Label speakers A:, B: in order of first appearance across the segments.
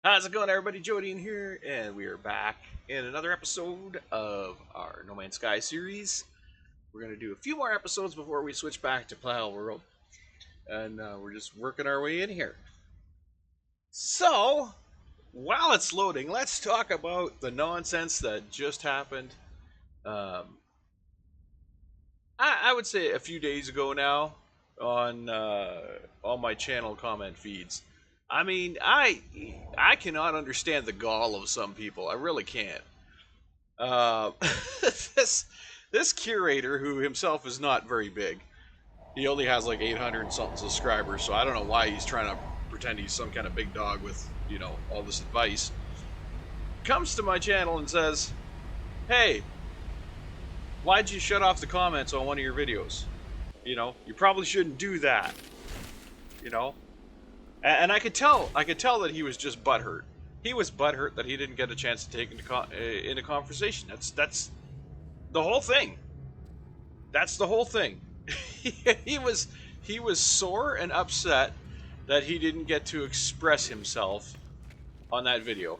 A: How's it going, everybody? Jody in here, and we are back in another episode of our No Man's Sky series. We're going to do a few more episodes before we switch back to Plow World, and we're just working our way in here. So, while it's loading, let's talk about the nonsense that just happened. Um, I would say a few days ago now on my channel comment feeds. I mean, I cannot understand the gall of some people. I really can't. Uh, this this curator, who himself is not very big, he only has like 800 and something subscribers. So I don't know why he's trying to pretend he's some kind of big dog with all this advice. Comes to my channel and says, "Hey, why'd you shut off the comments on one of your videos? You probably shouldn't do that. You know." And I could tell that he was just butthurt. He was butthurt that he didn't get a chance to take into conversation. That's the whole thing. That's the whole thing. he was sore and upset that he didn't get to express himself on that video.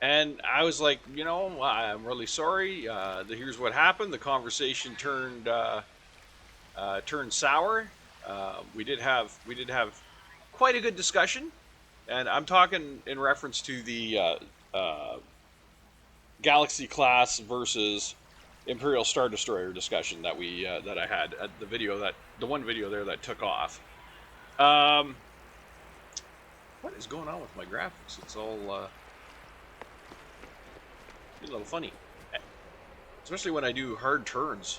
A: And I was like, I'm really sorry. Here's what happened. The conversation turned sour. We did have quite a good discussion, and I'm talking in reference to the Galaxy class versus Imperial Star Destroyer discussion that I had at the one video there that took off. What is going on with my graphics? It's all a little funny, especially when I do hard turns.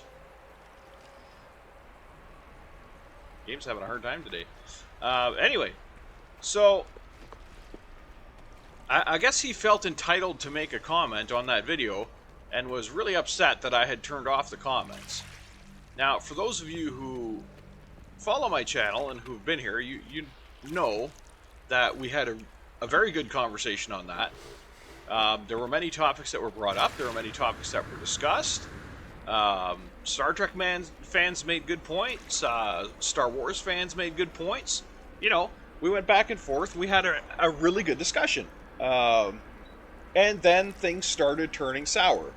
A: Game's having a hard time today. Anyway, so I guess he felt entitled to make a comment on that video and was really upset that I had turned off the comments. Now, for those of you who follow my channel and who've been here, you know that we had a very good conversation on that. There were many topics that were brought up. There were many topics that were discussed. Star Trek fans made good points. Star Wars fans made good points. We went back and forth. We had a really good discussion. And then things started turning sour.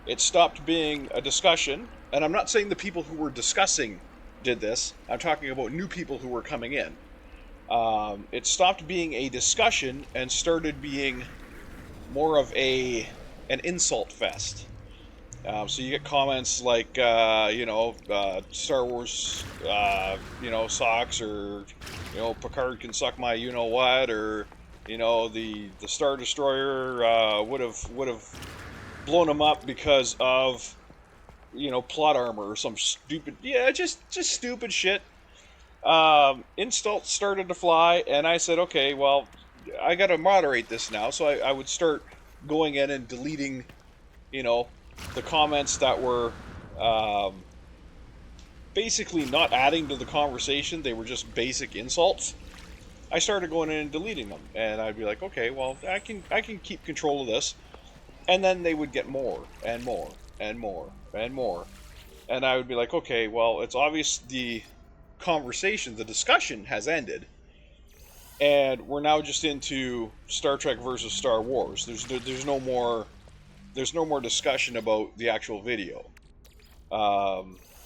A: It stopped being a discussion. And I'm not saying the people who were discussing did this. I'm talking about new people who were coming in. It stopped being a discussion and started being more of an insult fest. So you get comments like, Star Wars, sucks, or, Picard can suck my you-know-what, or, the Star Destroyer would have blown him up because of, plot armor or some stupid, just stupid shit. Insults started to fly, and I said, okay, well, I gotta moderate this now, so I would start going in and deleting, the comments that were basically not adding to the conversation. They were just basic insults. I started going in and deleting them, and I'd be like, okay, well, I can keep control of this. And then they would get more and more and more and more, and I would be like, okay, well, it's obvious the conversation, the discussion has ended, and we're now just into Star Trek versus Star Wars. There's no more discussion about the actual video.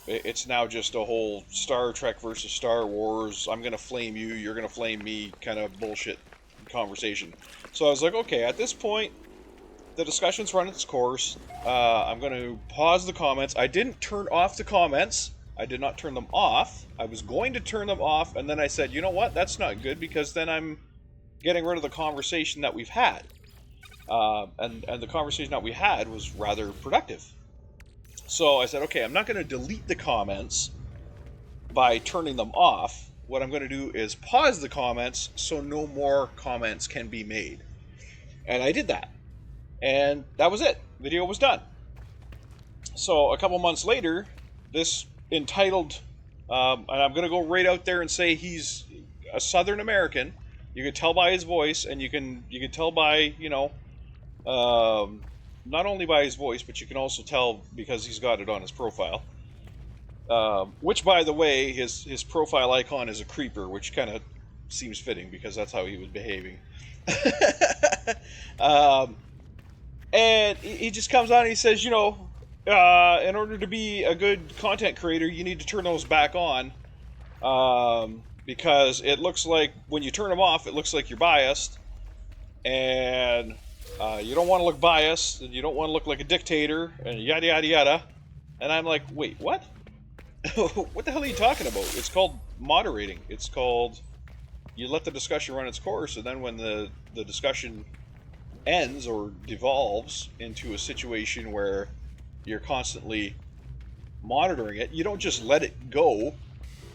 A: It's now just a whole Star Trek versus Star Wars, I'm gonna flame you, you're gonna flame me kind of bullshit conversation. So I was like, okay, at this point, the discussion's run its course. I'm going to pause the comments. I didn't turn off the comments. I did not turn them off. I was going to turn them off, and then I said, you know what? That's not good, because then I'm getting rid of the conversation that we've had. And the conversation that we had was rather productive. So I said, okay, I'm not going to delete the comments by turning them off. What I'm going to do is pause the comments so no more comments can be made. And I did that. And that was it. Video was done. So a couple months later, this entitled, and I'm going to go right out there and say he's a Southern American. You can tell by his voice, and you can tell by, not only by his voice, but you can also tell because he's got it on his profile. Which, by the way, his profile icon is a creeper, which kind of seems fitting because that's how he was behaving.
B: um, and he just comes on and he says, in order to be a good content creator, you need to turn those back on, because it looks like when you turn them off, it looks like you're biased, and you don't want to look biased, and you don't want to look like a dictator, and yada yada yada. And I'm like, wait, what? What the hell are you talking about? It's called moderating. It's called you let the discussion run its course, and then when the discussion ends or devolves into a situation where you're constantly monitoring it, you don't just let it go.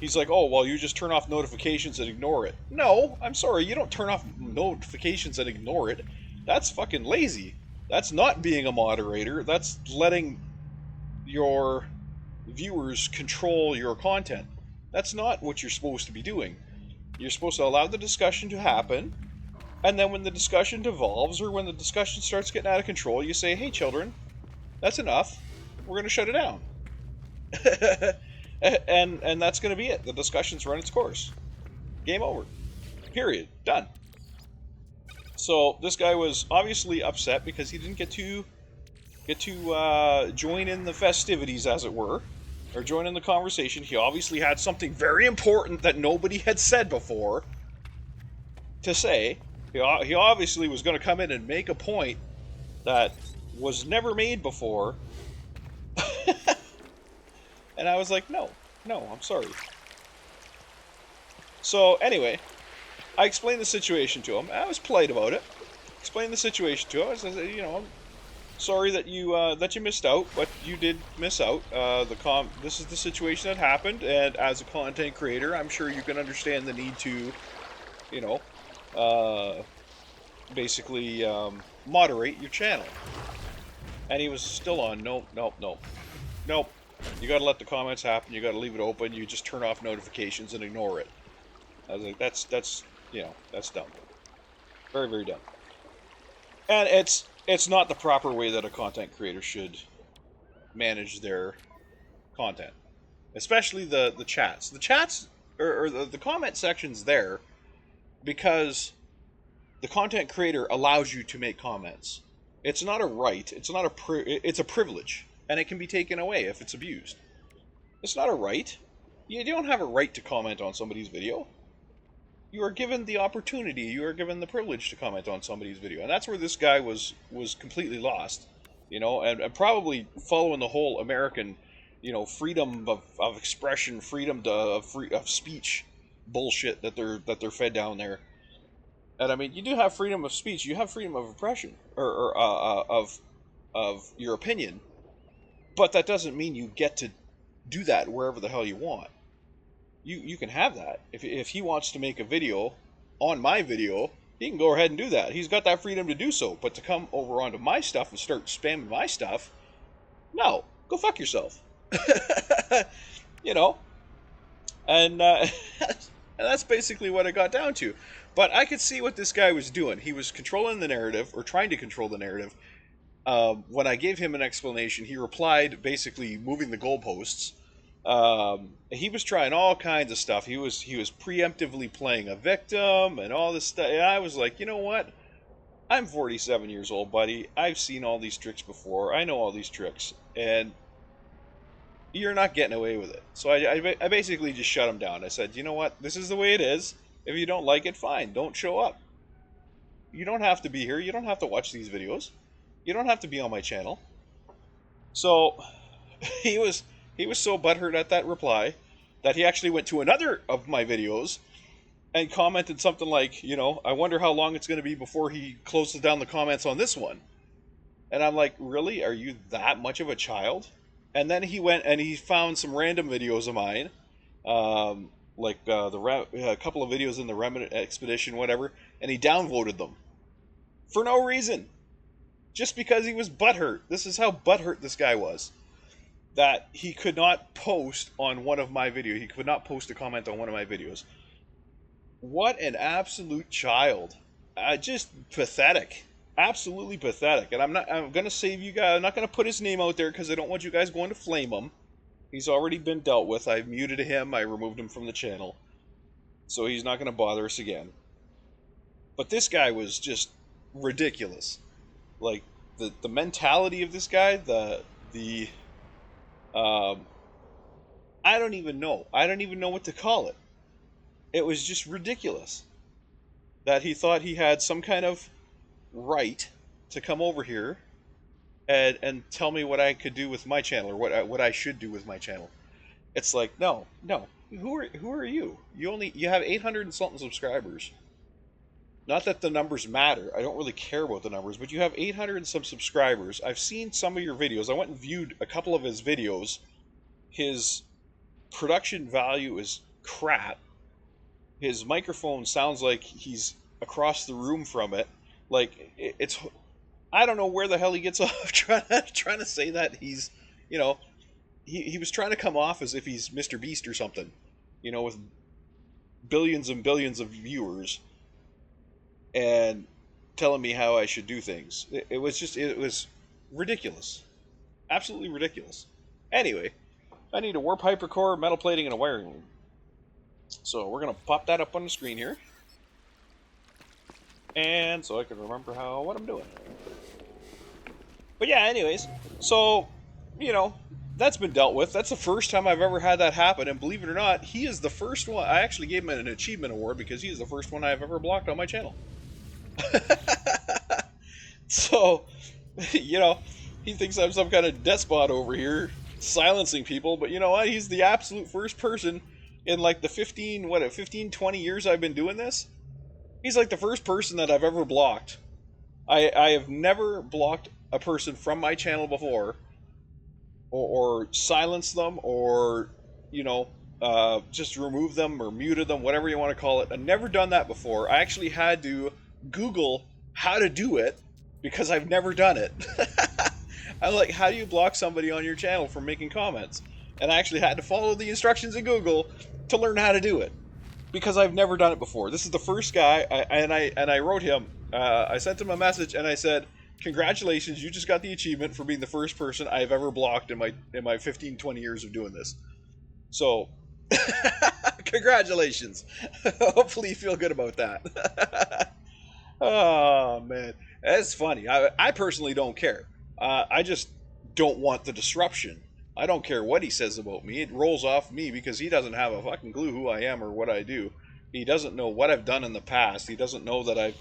B: He's like, oh, well, you just turn off notifications and ignore it. No, I'm sorry, you don't turn off notifications and ignore it. That's fucking lazy. That's not being a moderator. That's letting your viewers control your content. That's not what you're supposed to be doing. You're supposed to allow the discussion to happen, and then when the discussion devolves or when the discussion starts getting out of control, you say, hey, children, that's enough. We're going to shut it down. and that's going to be it. The discussion's run its course. Game over. Period. Done. So this guy was obviously upset because he didn't get to join in the festivities, as it were, or join in the conversation. He obviously had something very important that nobody had said before to say. He obviously was going to come in and make a point that was never made before. And I was like, no, I'm sorry. So anyway, I explained the situation to him. I was polite about it. Explained the situation to him. I said, I'm sorry that you missed out, but you did miss out. This is the situation that happened, and as a content creator, I'm sure you can understand the need to, you know, uh, basically moderate your channel. And he was still on. Nope. You got to let the comments happen. You got to leave it open. You just turn off notifications and ignore it. I was like, that's that's dumb. Very, very dumb. And it's not the proper way that a content creator should manage their content, especially the chats. The chats or the comment sections there because the content creator allows you to make comments. It's not a right. It's not it's a privilege, and it can be taken away if it's abused. It's not a right. You don't have a right to comment on somebody's video. You are given the opportunity, you are given the privilege to comment on somebody's video, and that's where this guy was completely lost, and probably following the whole American, freedom of expression, freedom of speech bullshit that they're fed down there. And I mean, you do have freedom of speech, you have freedom of oppression of your opinion, but that doesn't mean you get to do that wherever the hell you want. You can have that. If he wants to make a video on my video, he can go ahead and do that. He's got that freedom to do so. But to come over onto my stuff and start spamming my stuff, no, go fuck yourself. you know, and and that's basically what it got down to. But I could see what this guy was doing. He was controlling the narrative, or trying to control the narrative. When I gave him an explanation, he replied, basically moving the goalposts. He was trying all kinds of stuff. He was preemptively playing a victim and all this stuff. And I was like, you know what? I'm 47 years old, buddy. I've seen all these tricks before. I know all these tricks, and you're not getting away with it. So I basically just shut him down. I said, you know what? This is the way it is. If you don't like it, fine. Don't show up. You don't have to be here. You don't have to watch these videos. You don't have to be on my channel. So he was so butthurt at that reply that he actually went to another of my videos and commented something like, I wonder how long it's going to be before he closes down the comments on this one. And I'm like, really? Are you that much of a child? And then he went and he found some random videos of mine, like a couple of videos in the Remnant Expedition, whatever, and he downvoted them for no reason, just because he was butthurt. This is how butthurt this guy was. That he could not post on one of my videos. He could not post a comment on one of my videos. What an absolute child. Just pathetic. Absolutely pathetic. And I'm going to save you guys. I'm not going to put his name out there because I don't want you guys going to flame him. He's already been dealt with. I muted him. I removed him from the channel. So he's not going to bother us again. But this guy was just ridiculous. Like the mentality of this guy, the um, I don't even know. I don't even know what to call it. It was just ridiculous that he thought he had some kind of right to come over here and tell me what I could do with my channel or what I should do with my channel. It's like, no, no. Who are you? You have 800 and something subscribers. Not that the numbers matter. I don't really care about the numbers, but you have 800 and some subscribers. I've seen some of your videos. I went and viewed a couple of his videos. His production value is crap. His microphone sounds like he's across the room from it. Like it's I don't know where the hell he gets off trying to say that he's, you know, he was trying to come off as if he's Mr. Beast or something, with billions and billions of viewers and telling me how I should do things. It was ridiculous. Absolutely ridiculous. Anyway, I need a warp hypercore, metal plating, and a wiring loom. So we're going to pop that up on the screen here. And so I can remember what I'm doing. But yeah, anyways, so, that's been dealt with. That's the first time I've ever had that happen, and believe it or not, he is the first one. I actually gave him an achievement award because he is the first one I've ever blocked on my channel. So, he thinks I'm some kind of despot over here, silencing people, but you know what? He's the absolute first person in like the 20 years I've been doing this. He's like the first person that I've ever blocked. I have never blocked a person from my channel before, or silenced them, or just removed them or muted them, whatever you want to call it. I've never done that before. I actually had to Google how to do it because I've never done it. I'm like, how do you block somebody on your channel from making comments? And I actually had to follow the instructions in Google to learn how to do it because I've never done it before. This is the first guy, and I wrote him. I sent him a message and I said, "Congratulations, you just got the achievement for being the first person I've ever blocked in my 15, 20 years of doing this." So, congratulations. Hopefully you feel good about that. Oh man, that's funny. I personally don't care. I just don't want the disruption. I don't care what he says about me. It rolls off me because he doesn't have a fucking clue who I am or what I do. He doesn't know what I've done in the past. He doesn't know that I've,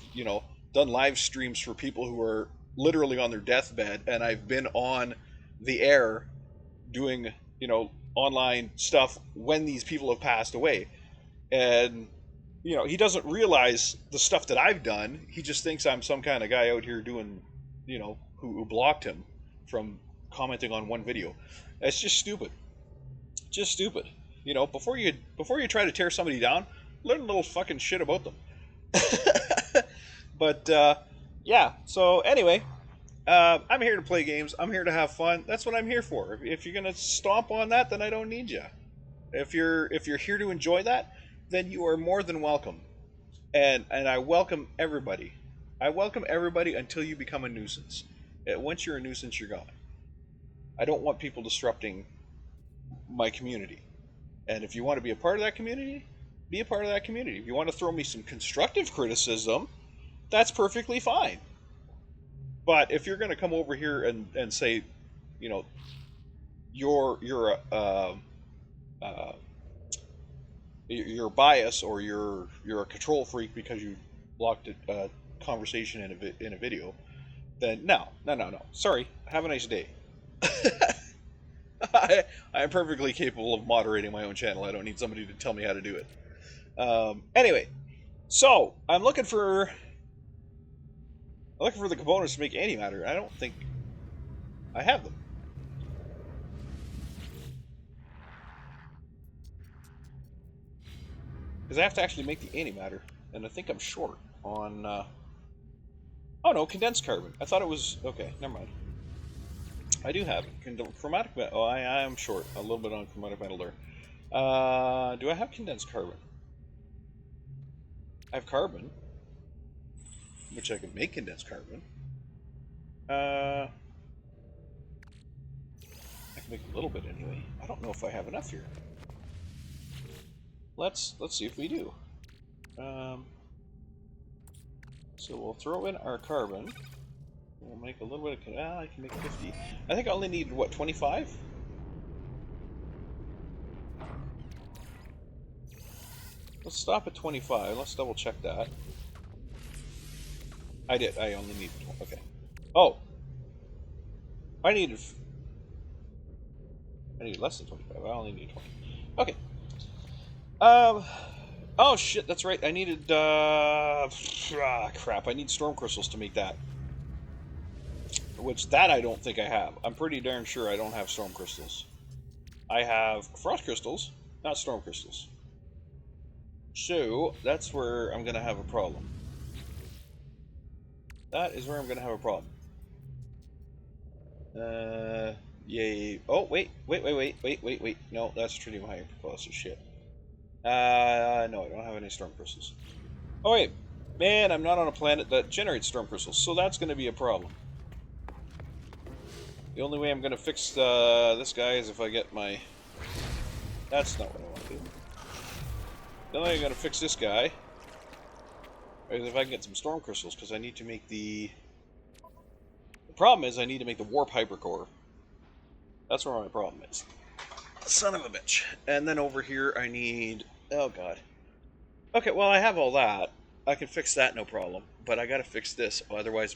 B: done live streams for people who are literally on their deathbed, and I've been on the air doing, online stuff when these people have passed away. And he doesn't realize the stuff that I've done. He just thinks I'm some kind of guy out here doing, who blocked him from commenting on one video. It's just stupid. Just stupid. Before you try to tear somebody down, learn a little fucking shit about them. But yeah. So anyway, I'm here to play games. I'm here to have fun. That's what I'm here for. If you're gonna stomp on that, then I don't need you. If you're here to enjoy that, then you are more than welcome. And I welcome everybody. I welcome everybody until you become a nuisance. Once you're a nuisance, you're gone. I don't want people disrupting my community. And if you want to be a part of that community, be a part of that community. If you want to throw me some constructive criticism, that's perfectly fine. But if you're going to come over here and say, you're you're biased or you're a control freak because you blocked a conversation in a video, then no. Sorry. Have a nice day. I am perfectly capable of moderating my own channel. I don't need somebody to tell me how to do it. Anyway, so I'm looking for the components to make antimatter. I don't think I have them. Because I have to actually make the antimatter, and I think I'm short on. Oh no, condensed carbon. I thought it was okay. Never mind. I do have chromatic metal. Oh, I am short a little bit on chromatic metal there. Do I have condensed carbon? I have carbon, which I can make condensed carbon. I can make a little bit anyway. I don't know if I have enough here. Let's see if we do. So we'll throw in our carbon. We'll make a little bit of... I can make 50. I think I only need, what, 25? Let's stop at 25. Let's double check that. I did. I only needed 20. Okay. Oh! I needed less than 25. I only need 20. Okay. Oh shit, that's right. I needed, crap. I need storm crystals to make that. Which, that I don't think I have. I'm pretty darn sure I don't have storm crystals. I have frost crystals, not storm crystals. So, that's where I'm gonna have a problem. That is where I'm gonna have a problem. Yay. Oh, wait. No, that's tritium hypoclaster shit. No, I don't have any storm crystals. Oh, wait. Man, I'm not on a planet that generates storm crystals, so that's gonna be a problem. The only way I'm gonna fix this guy is if I get my... That's not what I want to do. The only way I'm gonna fix this guy is if I can get some storm crystals, because I need to make the... The problem is I need to make the warp hypercore. That's where my problem is. Son of a bitch. And then over here I need... Oh god. Okay, well I have all that. I can fix that, no problem. But I gotta fix this, otherwise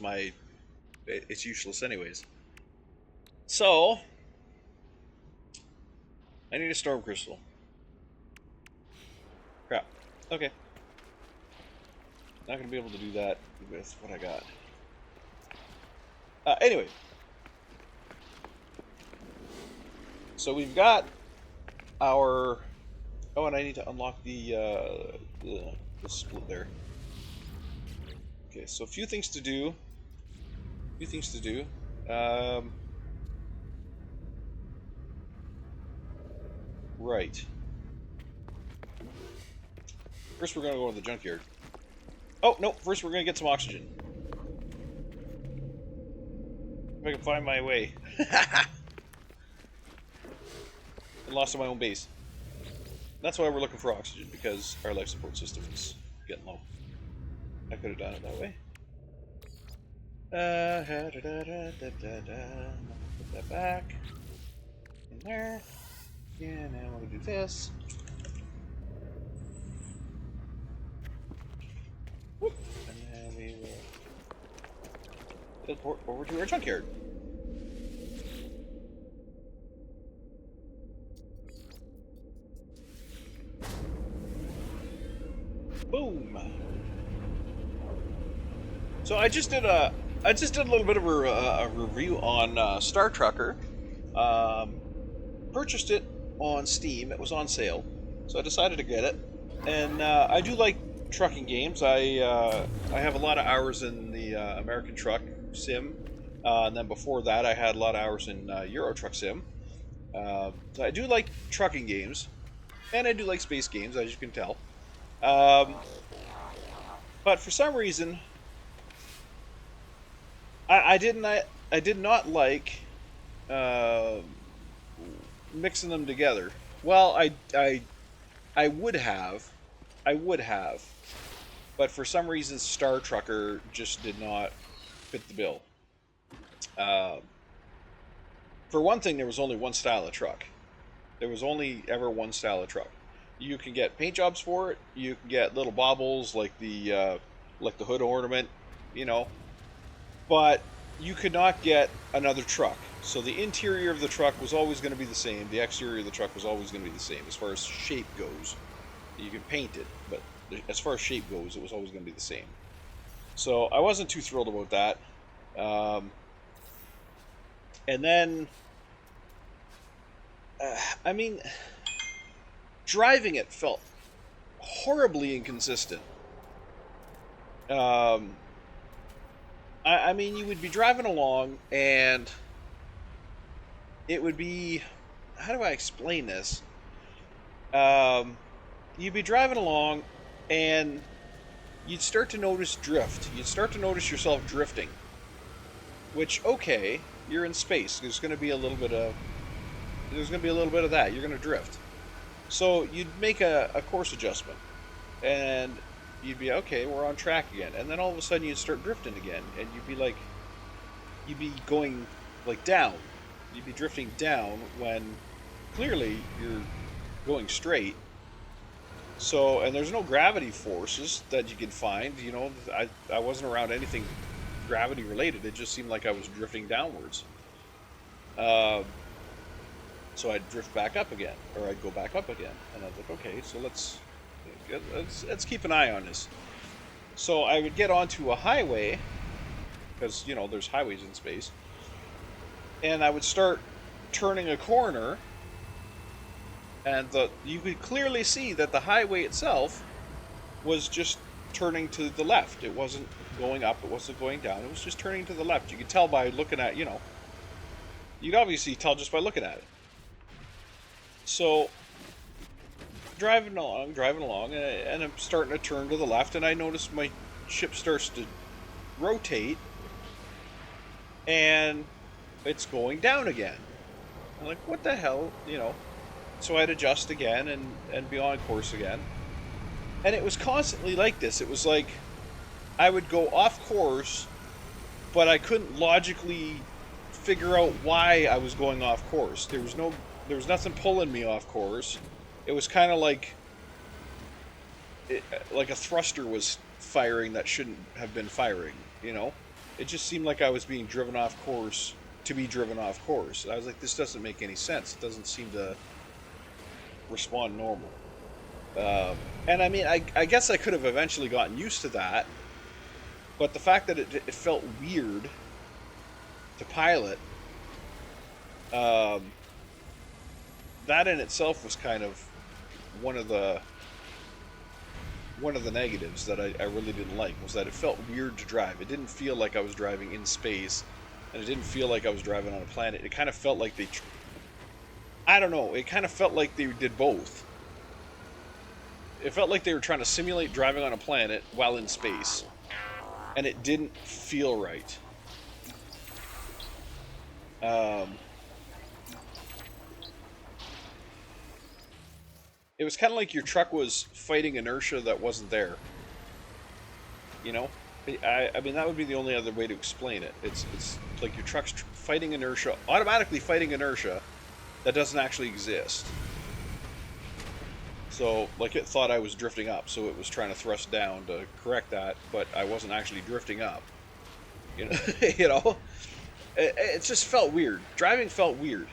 B: it's useless anyways. So... I need a storm crystal. Crap. Okay. Not gonna be able to do that with what I got. Anyway. So we've got our... Oh, and I need to unlock the split there. Okay, so a few things to do. Right. First we're gonna go to the junkyard. Oh, no, first we're gonna get some oxygen. If I can find my way. I lost my own base. That's why we're looking for oxygen, because our life support system is getting low. I could have done it that way. Put that back. In there. Yeah, now we'll do this. Whoop. And then we will teleport over to our junkyard. Boom. So I just did a little bit of a review on Star Trucker. Purchased it on Steam. It was on sale, so I decided to get it. And I do like trucking games. I have a lot of hours in the American Truck Sim, and then before that I had a lot of hours in Euro Truck Sim. So I do like trucking games, and I do like space games, as you can tell. But for some reason, I did not like mixing them together. Well, I would have, but for some reason Star Trucker just did not fit the bill. For one thing, there was only one style of truck. There was only ever one style of truck. You can get paint jobs for it. You can get little baubles like the hood ornament, you know. But you could not get another truck. So the interior of the truck was always going to be the same. The exterior of the truck was always going to be the same as far as shape goes. You can paint it, but as far as shape goes, it was always going to be the same. So I wasn't too thrilled about that. And then, I mean, driving it felt horribly inconsistent. I mean, you would be driving along, and it would be... How do I explain this? You'd be driving along, and you'd start to notice drift. You'd start to notice yourself drifting. Which, okay, you're in space. There's going to be a little bit of... that. You're going to drift. So you'd make a course adjustment. And you'd be okay, we're on track again, and then all of a sudden you'd start drifting again, and you'd be going like down, you'd be drifting down when clearly you're going straight. So, and there's no gravity forces that you can find. I wasn't around anything gravity related. It just seemed like I was drifting downwards. Um, so I'd drift back up again, or I'd go back up again, and I was like, okay, so let's keep an eye on this. So I would get onto a highway because there's highways in space, and I would start turning a corner, and you could clearly see that the highway itself was just turning to the left. It wasn't going up, it wasn't going down, it was just turning to the left. You could tell by looking at, you'd obviously tell just by looking at it. So driving along, and I'm starting to turn to the left, and I notice my ship starts to rotate, and it's going down again. I'm like, what the hell, So I'd adjust again and be on course again. And it was constantly like this. It was like I would go off course, but I couldn't logically figure out why I was going off course. There was nothing pulling me off course. It was kind of like a thruster was firing that shouldn't have been firing, It just seemed like I was being driven off course to be driven off course. I was like, this doesn't make any sense. It doesn't seem to respond normal. And I mean, I guess I could have eventually gotten used to that, but the fact that it felt weird to pilot, that in itself was kind of one of the negatives that I really didn't like, was that it felt weird to drive. It didn't feel like I was driving in space, and it didn't feel like I was driving on a planet. It kind of felt like I don't know, it kind of felt like they did both. It felt like they were trying to simulate driving on a planet while in space, and it didn't feel right. It was kind of like your truck was fighting inertia that wasn't there. I mean, that would be the only other way to explain it. It's like your truck's fighting inertia, automatically fighting inertia that doesn't actually exist. So, like, it thought I was drifting up, so it was trying to thrust down to correct that, but I wasn't actually drifting up. It just felt weird. Driving felt weird.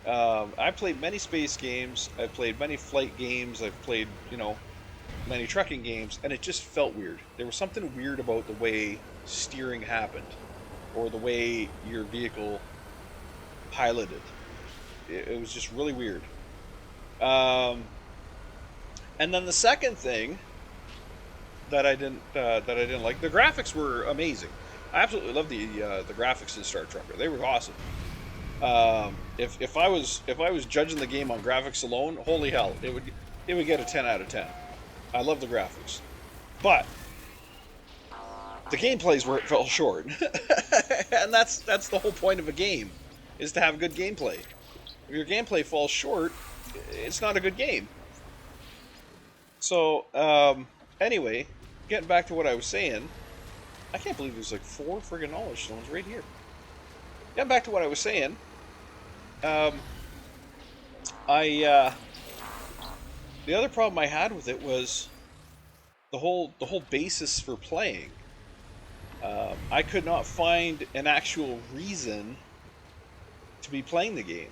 B: I played many space games, I've played many flight games, I've played, many trucking games, and it just felt weird. There was something weird about the way steering happened, or the way your vehicle piloted. It was just really weird. And then the second thing that I didn't like, the graphics were amazing. I absolutely loved the graphics in Star Trek. They were awesome. If I was judging the game on graphics alone, holy hell, it would get a 10 out of 10. I love the graphics, but the gameplay's where it fell short, and that's the whole point of a game, is to have good gameplay. If your gameplay falls short, it's not a good game. So anyway, getting back to what I was saying, I can't believe there's like 4 friggin' knowledge stones right here. Getting back to what I was saying, the other problem I had with it was the whole basis for playing. I could not find an actual reason to be playing the game.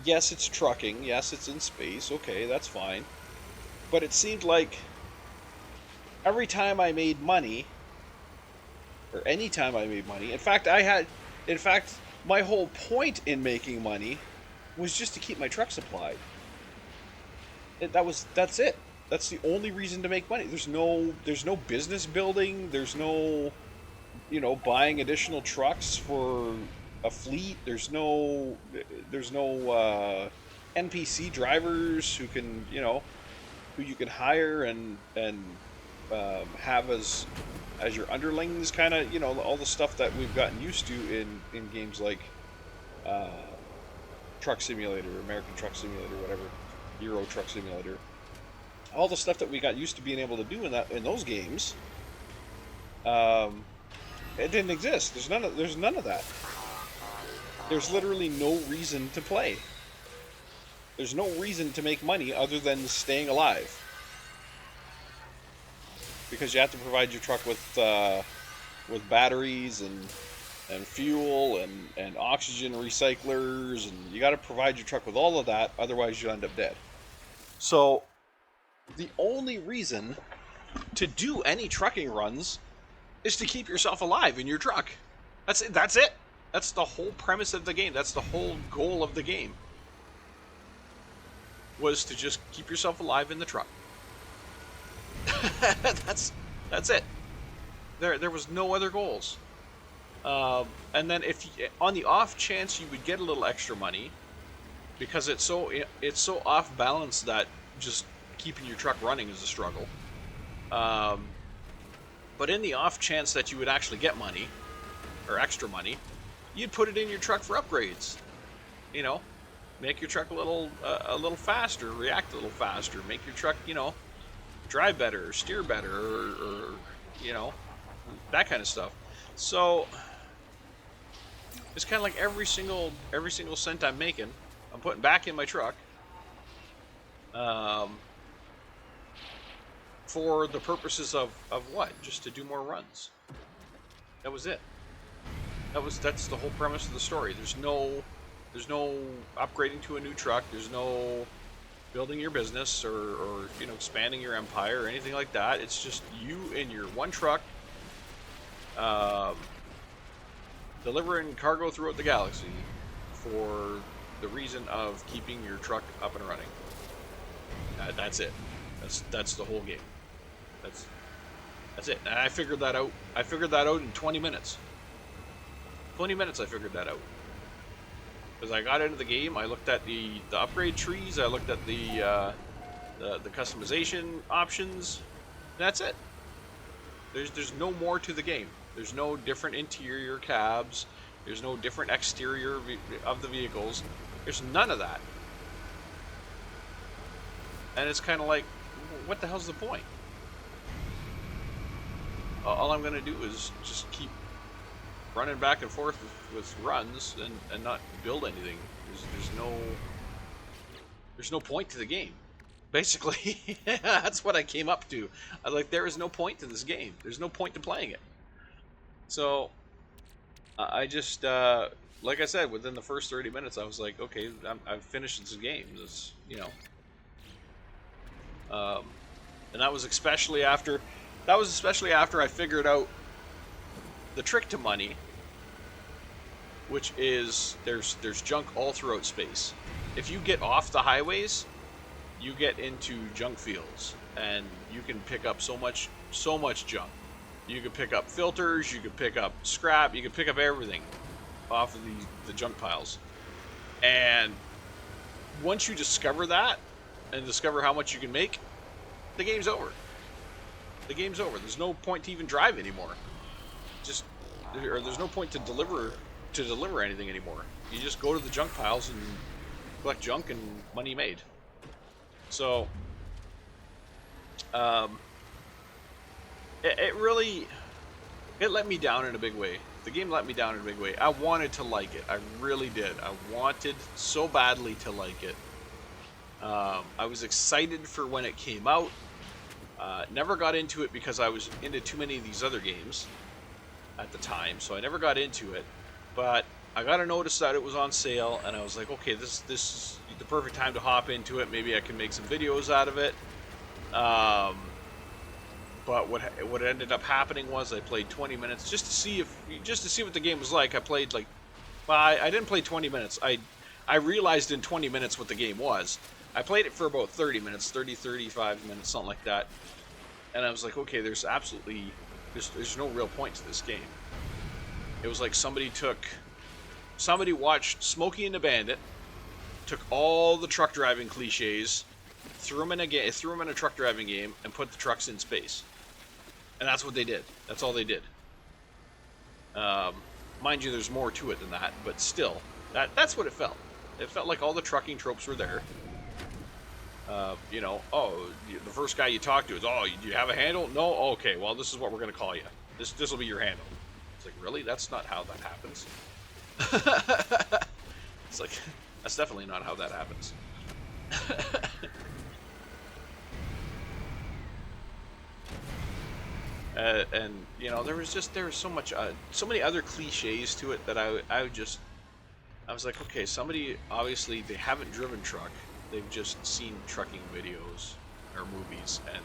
B: Yes, it's trucking. Yes, it's in space. Okay, that's fine. But it seemed like every time I made money, or any time I made money, in fact, my whole point in making money was just to keep my truck supplied. That's it. That's the only reason to make money. There's no business building. There's no, buying additional trucks for a fleet. There's no NPC drivers who can, who you can hire and have as your underlings, kind of, all the stuff that we've gotten used to in games like Truck Simulator, American Truck Simulator, whatever, Euro Truck Simulator. all the stuff that we got used to being able to do in those games, um, it didn't exist. There's none of that. There's literally no reason to play. There's no reason to make money other than staying alive, because you have to provide your truck with batteries and fuel and oxygen recyclers, and you got to provide your truck with all of that, otherwise you end up dead. So the only reason to do any trucking runs is to keep yourself alive in your truck. That's it. That's it. That's the whole premise of the game. That's the whole goal of the game. Was to just keep yourself alive in the truck. that's it. There was no other goals. And then if on the off chance you would get a little extra money, because it's so off balance that just keeping your truck running is a struggle. But in the off chance that you would actually get money or extra money, you'd put it in your truck for upgrades. You know, make your truck a little faster, react a little faster, make your truck, you know, drive better, steer better, or you know, that kind of stuff. So it's kind of like every single cent I'm making, I'm putting back in my truck, for the purposes of what? Just to do more runs. That was it. That's the whole premise of the story. There's no upgrading to a new truck. There's no building your business or you know, expanding your empire or anything like that. It's just you in your one truck, delivering cargo throughout the galaxy for the reason of keeping your truck up and running. That's it. That's the whole game. That's it. And I figured that out. I figured that out in 20 minutes. 20 minutes I figured that out. Because I got into the game, I looked at the upgrade trees, I looked at the customization options. That's it. There's no more to the game. There's no different interior cabs. There's no different exterior of the vehicles. There's none of that. And it's kind of like, what the hell's the point? All I'm going to do is just keep running back and forth with runs and not build anything. There's no point to the game. Basically, that's what I came up to. I was like, there is no point to this game. There's no point to playing it. So I just, like I said, within the first 30 minutes, I was like, okay, I've finished this game. This, you know. And that was especially after I figured out the trick to money, which is there's junk all throughout space. If you get off the highways, you get into junk fields, and you can pick up so much junk. You can pick up filters, you can pick up scrap, you can pick up everything off of the junk piles. And once you discover that and discover how much you can make, the game's over. The game's over. There's no point to even drive anymore. There's no point to deliver anything anymore. You just go to the junk piles and collect junk, and money made. So, it let me down in a big way. The game let me down in a big way. I wanted to like it. I really did. I wanted so badly to like it. I was excited for when it came out. Never got into it because I was into too many of these other games at the time, so I never got into it. But I got a notice that it was on sale, and I was like, okay, this is the perfect time to hop into it. Maybe I can make some videos out of it. But what ended up happening was I played 20 minutes just to see what the game was like. I played like, well, I didn't play 20 minutes. I realized in 20 minutes what the game was. I played it for about 30 minutes, 35 minutes, something like that. And I was like, okay, there's no real point to this game. It was like somebody watched Smokey and the Bandit, took all the truck driving cliches, threw them in a truck driving game, and put the trucks in space. And that's what they did. That's all they did. Mind you, there's more to it than that, but still, that's what it felt. It felt like all the trucking tropes were there.
A: You know, oh, the first guy you talk to is, oh, do you have a handle? No? Okay, well, this is what we're going to call you. This will be your handle. It's like, really? That's not how that happens. It's like, that's definitely not how that happens. And you know, there was so much, so many other cliches to it that I was like, okay, somebody obviously they haven't driven truck, they've just seen trucking videos or movies, and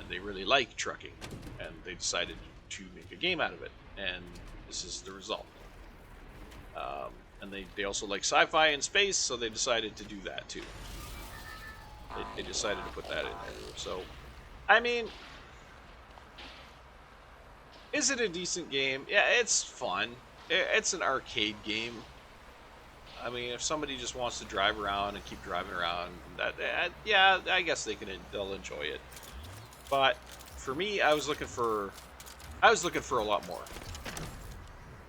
A: they really like trucking, and they decided to make a game out of it, and this is the result. And they also like sci-fi and space, so they decided to do that too. They decided to put that in there. So, I mean, is it a decent game? Yeah, it's fun. It's an arcade game. I mean, if somebody just wants to drive around and keep driving around, yeah, I guess they'll enjoy it. But for me, I was looking for a lot more.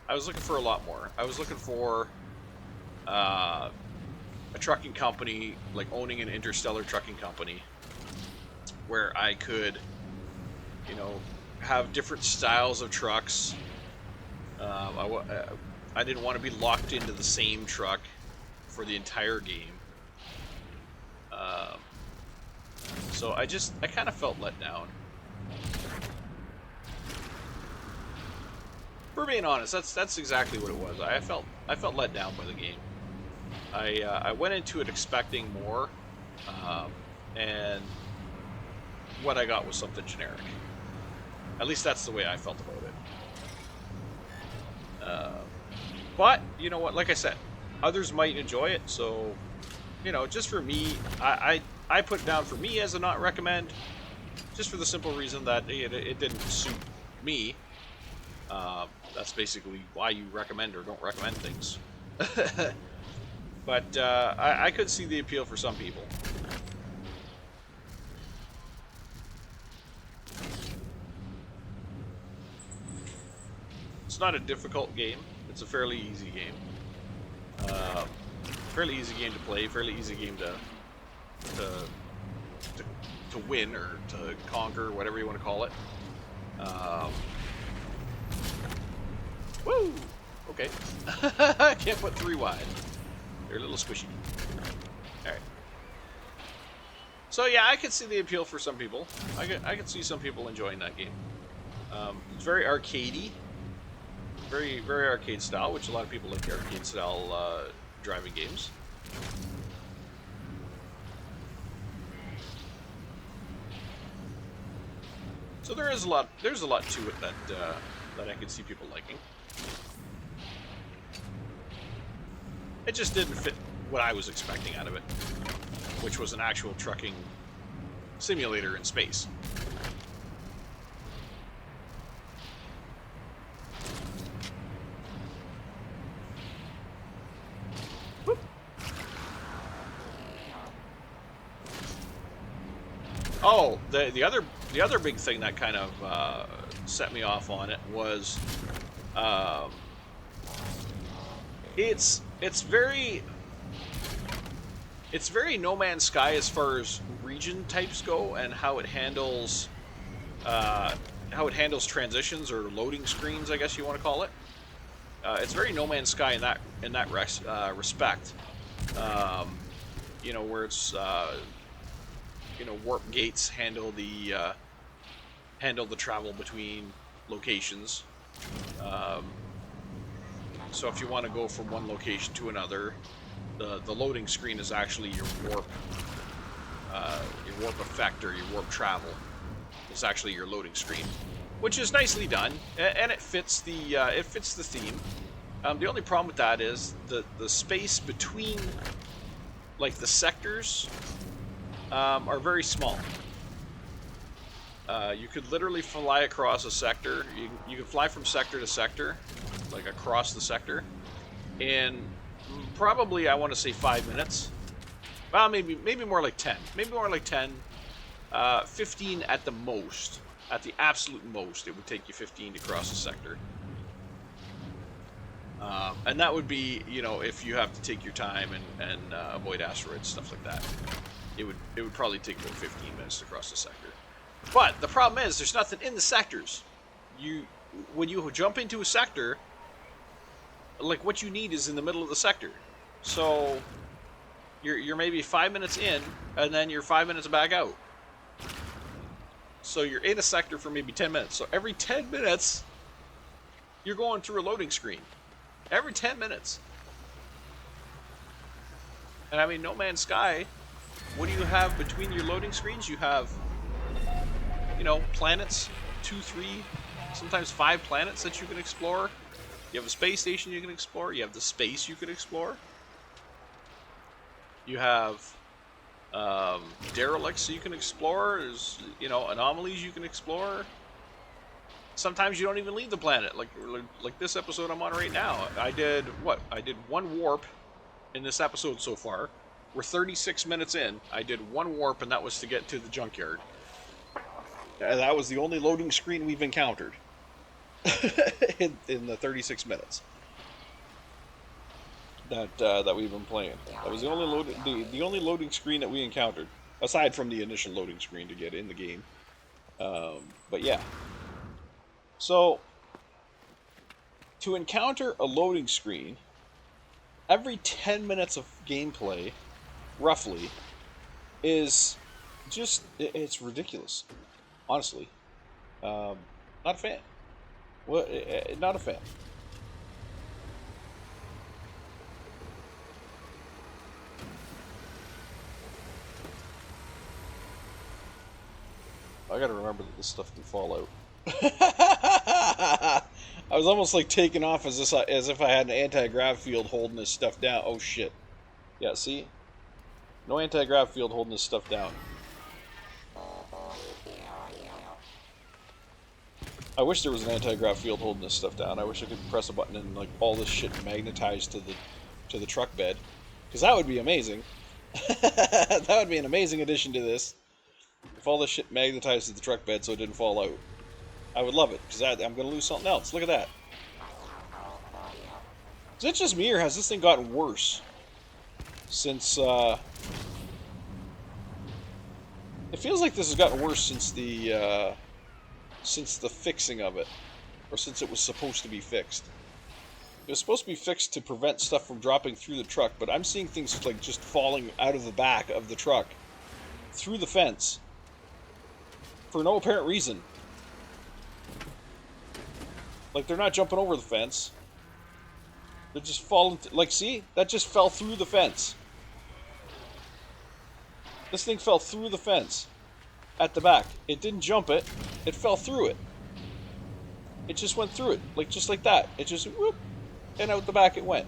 A: I was looking for a lot more. I was looking for a trucking company, like owning an interstellar trucking company, where I could, you know, have different styles of trucks. I didn't want to be locked into the same truck for the entire game. Um, so I kind of felt let down. For being honest, that's exactly what it was. I felt let down by the game. I went into it expecting more, and what I got was something generic. At least that's the way I felt about it. But you know what? Like I said, others might enjoy it. So, you know, just for me, I put it down for me as a not recommend, just for the simple reason that it didn't suit me. That's basically why you recommend or don't recommend things. But I could see the appeal for some people. It's not a difficult game. It's a fairly easy game. Fairly easy game to play. Fairly easy game to win or to conquer, whatever you want to call it. Woo! Okay. I can't put 3 wide. They're a little squishy. Alright. So yeah, I could see the appeal for some people. I could see some people enjoying that game. It's very arcadey. Very, very arcade style, which a lot of people like arcade style driving games. So there's a lot to it that I could see people liking. It just didn't fit what I was expecting out of it, which was an actual trucking simulator in space. Whoop. Oh, the other big thing that kind of set me off on it was it's very No Man's Sky as far as region types go, and how it handles transitions or loading screens, I guess you want to call it. It's very No Man's Sky in that respect. You know, where it's you know, warp gates handle the travel between locations. So if you want to go from one location to another, the loading screen is actually your warp effect or your warp travel. It's actually your loading screen, which is nicely done, and it fits the theme. The only problem with that is the space between, like, the sectors are very small. You could literally fly across a sector. You can fly from sector to sector, like across the sector, in probably, I want to say, 5 minutes. Well, maybe more like 10. Maybe more like 10. 15 at the most. At the absolute most, it would take you 15 to cross a sector. And that would be, you know, if you have to take your time and avoid asteroids, stuff like that. it would probably take about 15 minutes to cross the sector. But the problem is, there's nothing in the sectors. When you jump into a sector, like what you need is in the middle of the sector. So you're maybe 5 minutes in, and then you're 5 minutes back out. So you're in a sector for maybe 10 minutes. So every 10 minutes, you're going through a loading screen. Every 10 minutes. And I mean, No Man's Sky, what do you have between your loading screens? You have, planets, 2, 3, sometimes 5 planets that you can explore. You have a space station you can explore. You have the space you can explore. You have derelicts you can explore. There's, anomalies you can explore. Sometimes you don't even leave the planet. Like this episode I'm on right now. I did 1 warp in this episode so far. We're 36 minutes in. I did 1 warp, and that was to get to the junkyard.
B: And that was the only loading screen we've encountered in the 36 minutes that we've been playing. That was the only loading screen that we encountered, aside from the initial loading screen to get in the game. But yeah. So, to encounter a loading screen, every 10 minutes of gameplay, roughly, is just, it's ridiculous. Honestly. Not a fan. Well, not a fan. I gotta remember that this stuff can fall out. I was almost like taking off as if I had an anti-grav field holding this stuff down. Oh shit. Yeah, see? No anti-grav field holding this stuff down. I wish there was an anti-grav field holding this stuff down. I wish I could press a button and like all this shit magnetized to the truck bed. Because that would be amazing. That would be an amazing addition to this. If all this shit magnetized to the truck bed so it didn't fall out. I would love it, because I'm going to lose something else. Look at that. Is it just me, or has this thing gotten worse since, it feels like this has gotten worse since the fixing of it. Or since it was supposed to be fixed. It was supposed to be fixed to prevent stuff from dropping through the truck, but I'm seeing things like just falling out of the back of the truck through the fence for no apparent reason. Like, they're not jumping over the fence. They're just falling... Like, see? That just fell through the fence. This thing fell through the fence. At the back. It didn't jump it. It fell through it. It just went through it. Like, just like that. It just... Whoop, and out the back it went.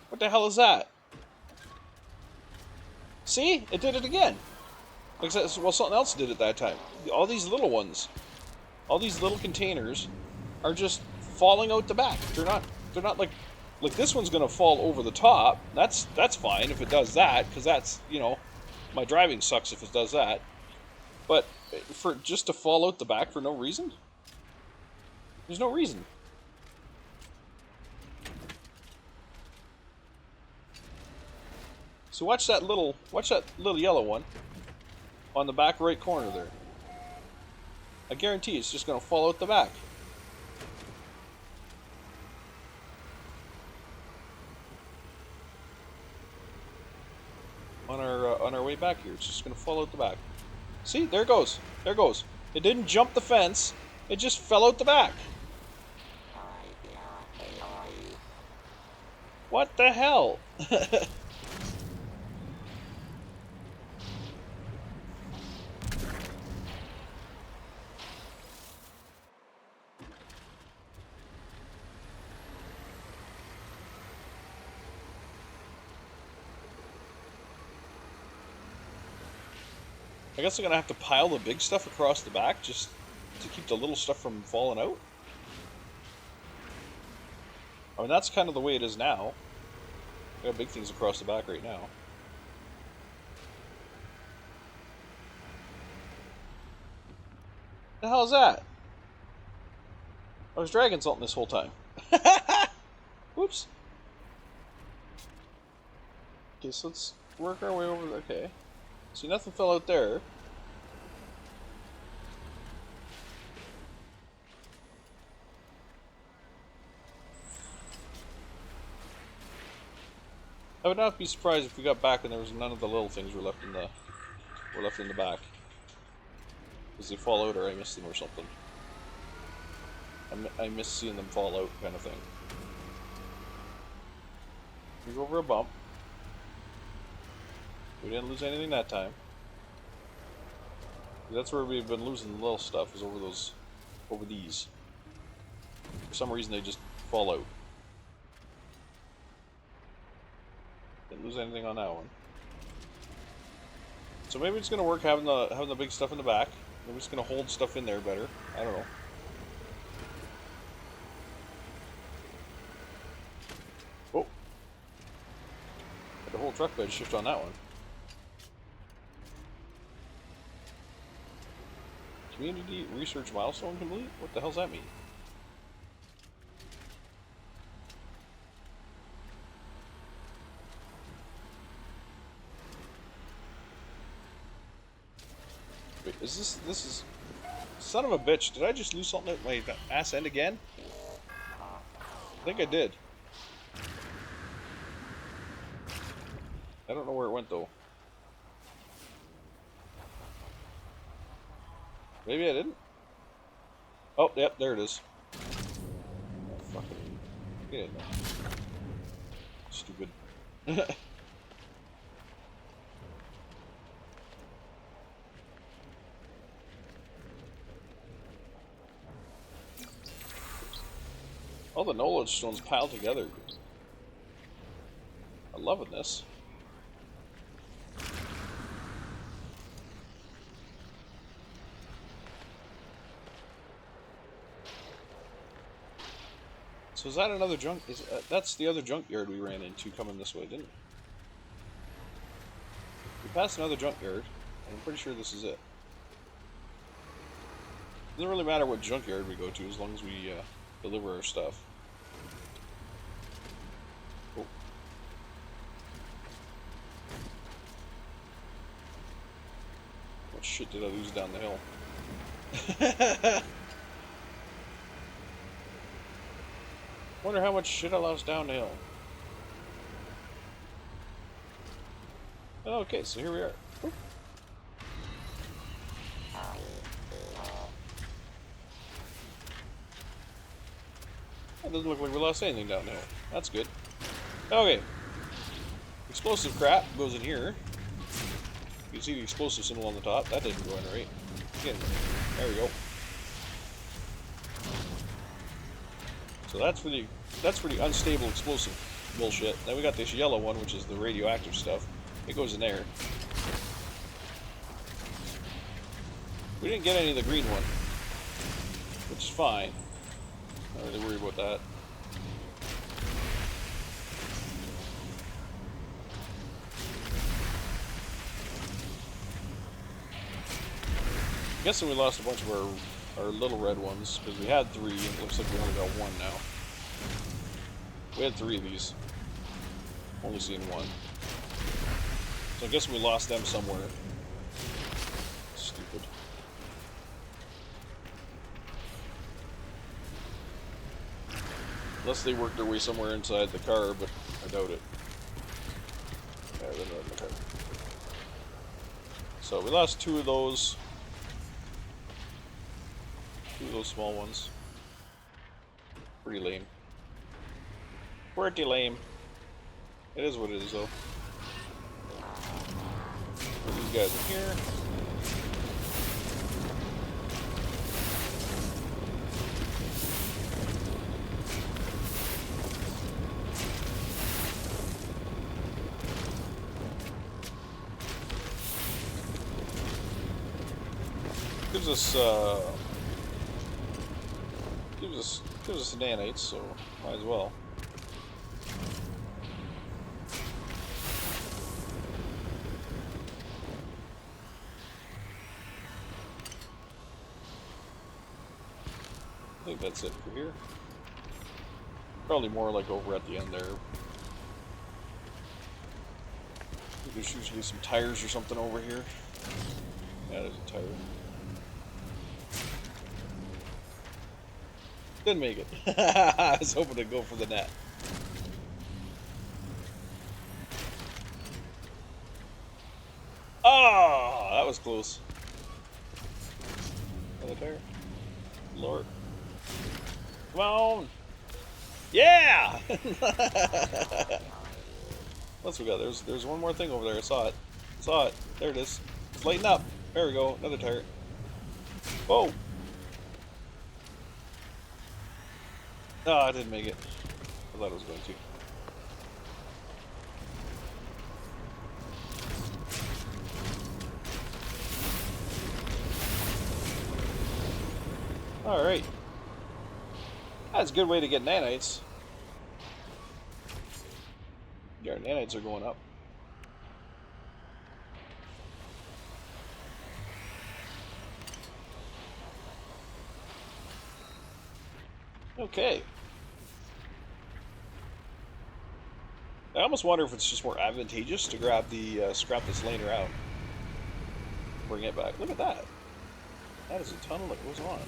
B: What the hell is that? See? It did it again. Well, something else did it that time. All these little ones, all these little containers, are just falling out the back. They're not like this one's gonna fall over the top. That's fine if it does that, because that's, my driving sucks if it does that. But for just to fall out the back for no reason, there's no reason. So watch that little yellow one. On the back right corner there. I guarantee it's just going to fall out the back. On our way back here, it's just going to fall out the back. See, there it goes. There it goes. It didn't jump the fence. It just fell out the back. What the hell? I guess I'm going to have to pile the big stuff across the back just to keep the little stuff from falling out. I mean, that's kind of the way it is now. I got big things across the back right now. The hell is that? I was dragging something this whole time. Oops. Okay, so let's work our way over. Okay. See, nothing fell out there. I would not be surprised if we got back and there was none of the little things were left in the back. Because they fall out or I missed them or something. I miss seeing them fall out kind of thing. We go over a bump. We didn't lose anything that time. That's where we've been losing the little stuff, is over these. For some reason they just fall out. Didn't lose anything on that one. So maybe it's gonna work having the big stuff in the back. Maybe it's gonna hold stuff in there better. I don't know. Oh. Had the whole truck bed shift on that one. Community research milestone complete? What the hell's that mean? Wait, this is... Son of a bitch, did I just lose something at my ass end again? I think I did. I don't know where it went though. Maybe I didn't? Oh, yep, there it is. Oh, fucking... Get in there. Stupid. All the knowledge stones piled together. I'm loving this. So is that another junk? That's the other junkyard we ran into coming this way, didn't we? We passed another junkyard, and I'm pretty sure this is it. Doesn't really matter what junkyard we go to as long as we deliver our stuff. Oh. What shit did I lose down the hill? Wonder how much shit I lost down the hill. Okay, so here we are. Oop. It doesn't look like we lost anything down the hill. That's good. Okay. Explosive crap goes in here. You can see the explosive symbol on the top. That didn't go in right. Again, there we go. So that's for the unstable explosive bullshit. Then we got this yellow one, which is the radioactive stuff. It goes in there. We didn't get any of the green one, which is fine. Not really worried about that. I'm guessing we lost a bunch of our little red ones, because we had 3, and it looks like we only got 1 now. We had 3 of these. Only seen 1. So I guess we lost them somewhere. Stupid. Unless they worked their way somewhere inside the car, but I doubt it. Yeah, they're not in the car. So we lost 2 of those. 2 of those small ones. Pretty lame. Pretty lame. It is what it is, though. Put these guys in here. Gives us nanites, so might as well. I think that's it for here. Probably more like over at the end there. There's usually some tires or something over here. Yeah, there's a tire. Didn't make it. I was hoping to go for the net. Oh, that was close. Another tire. Lord. Come on. Yeah! What's we got? There's one more thing over there. I saw it. Saw it. There it is. It's lighting up. There we go. Another tire. Whoa! Oh, I didn't make it. I thought I was going to. Alright. That's a good way to get nanites. Yeah, our nanites are going up. Okay. I almost wonder if it's just more advantageous to grab the scrap that's laying around. Bring it back. Look at that. That is a tunnel that goes on.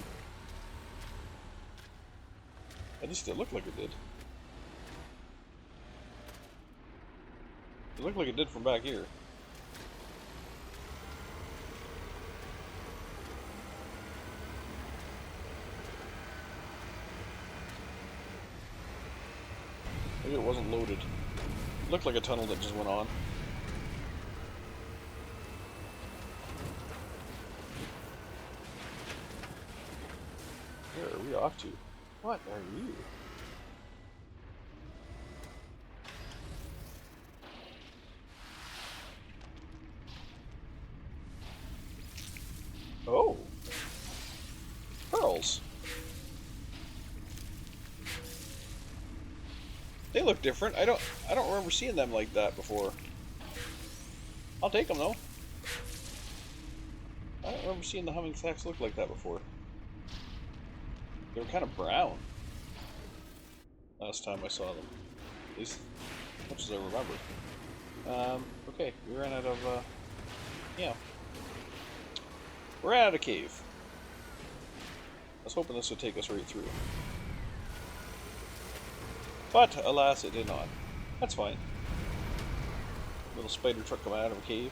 B: At least it looked like it did. It looked like it did from back here. Maybe it wasn't loaded. It looked like a tunnel that just went on. Where are we off to? What are you? Oh. Pearls. They look different. I don't remember seeing them like that before. I'll take them though. I don't remember seeing the humming sacks look like that before. They were kind of brown last time I saw them. At least as much as I remember. Okay, we ran out of yeah. We're out of cave. I was hoping this would take us right through. But, alas, it did not. That's fine. Little spider truck coming out of a cave.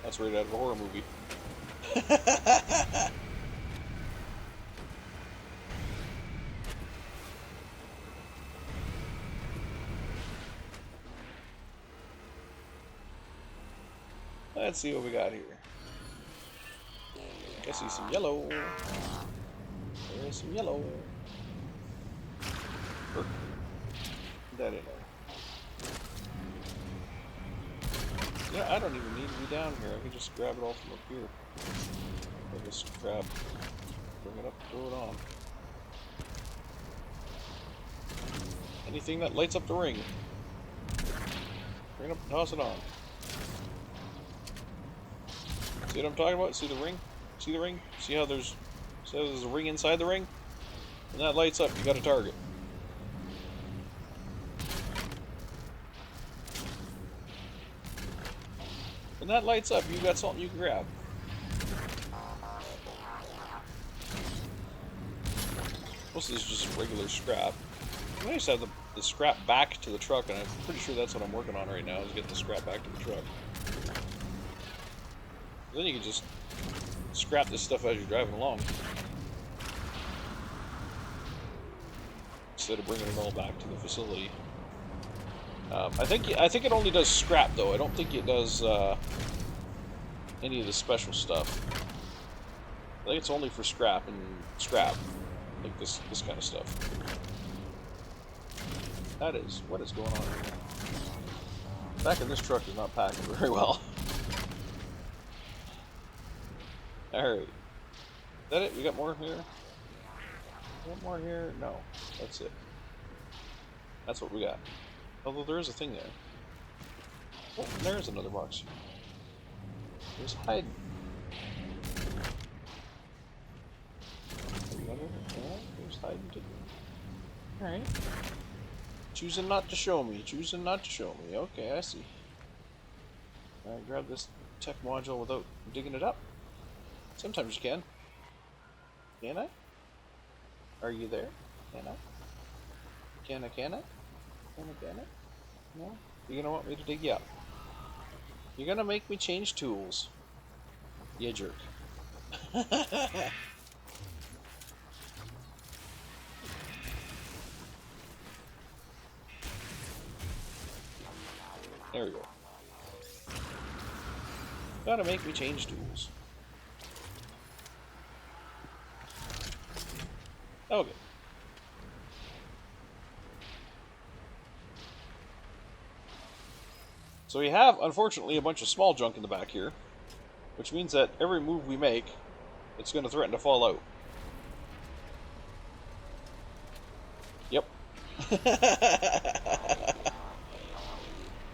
B: That's right out of a horror movie. Let's see what we got here. I see some yellow. There's some yellow. That in there. Yeah, I don't even need to be down here. I can just grab it all from up here. I just grab, bring it up, throw it on. Anything that lights up the ring. Bring it up and toss it on. See what I'm talking about? See the ring? See the ring? See how there's a ring inside the ring? When that lights up, you got a target. When that lights up, you got something you can grab. Most of this is just regular scrap. I just have the scrap back to the truck, and I'm pretty sure that's what I'm working on right now, is getting the scrap back to the truck. Then you can just scrap this stuff as you're driving along, instead of bringing it all back to the facility. I think it only does scrap though. I don't think it does any of the special stuff. I think it's only for scrap and scrap, like this kind of stuff. That is what is going on here. Back in this truck is not packing very well. Alright. Is that it? We got more here? Got more here? No. That's it. That's what we got. Although there is a thing there. Oh, there's another box. There's hiding. There's hiding too. Alright. Choosing not to show me. Choosing not to show me. Okay, I see. Grab this tech module without digging it up. Sometimes you can. Can I? Are you there? Can I? Can I? Can I? Can I? Can I? No? You're gonna want me to dig you up. You're gonna make me change tools. You jerk. There we go. Gotta make me change tools. Okay. So we have, unfortunately, a bunch of small junk in the back here, which means that every move we make, it's going to threaten to fall out. Yep.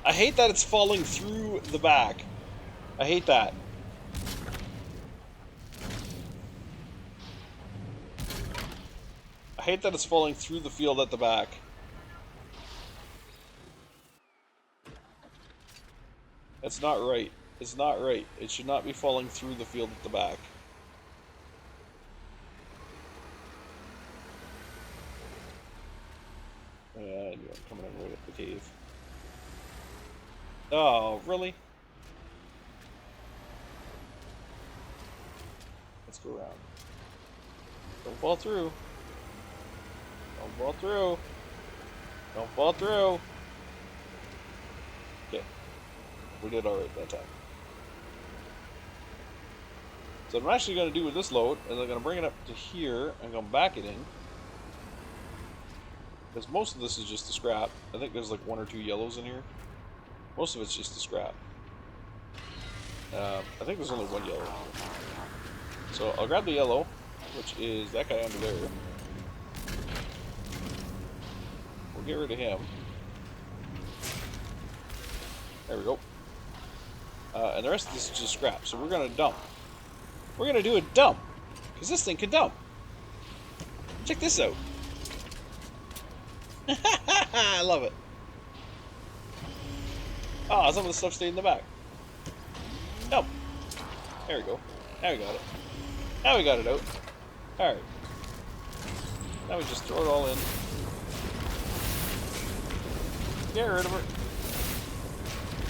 B: I hate that it's falling through the back. I hate that. I hate that it's falling through the field at the back. That's not right. It's not right. It should not be falling through the field at the back. And I'm coming in right up the cave. Oh, really? Let's go around. Don't fall through. Don't fall through. Don't fall through. Okay. We did alright that time. So what I'm actually going to do with this load is I'm going to bring it up to here and go back it in. Because most of this is just the scrap. I think there's like 1 or 2 yellows in here. Most of it's just the scrap. I think there's only 1 yellow. So I'll grab the yellow, which is that guy under there. We'll get rid of him. There we go. And the rest of this is just scrap. So we're going to dump. We're going to do a dump. Because this thing can dump. Check this out. I love it. Ah, some of the stuff stayed in the back. Dump. There we go. Now we got it. Now we got it out. Alright. Now we just throw it all in. Get rid of it.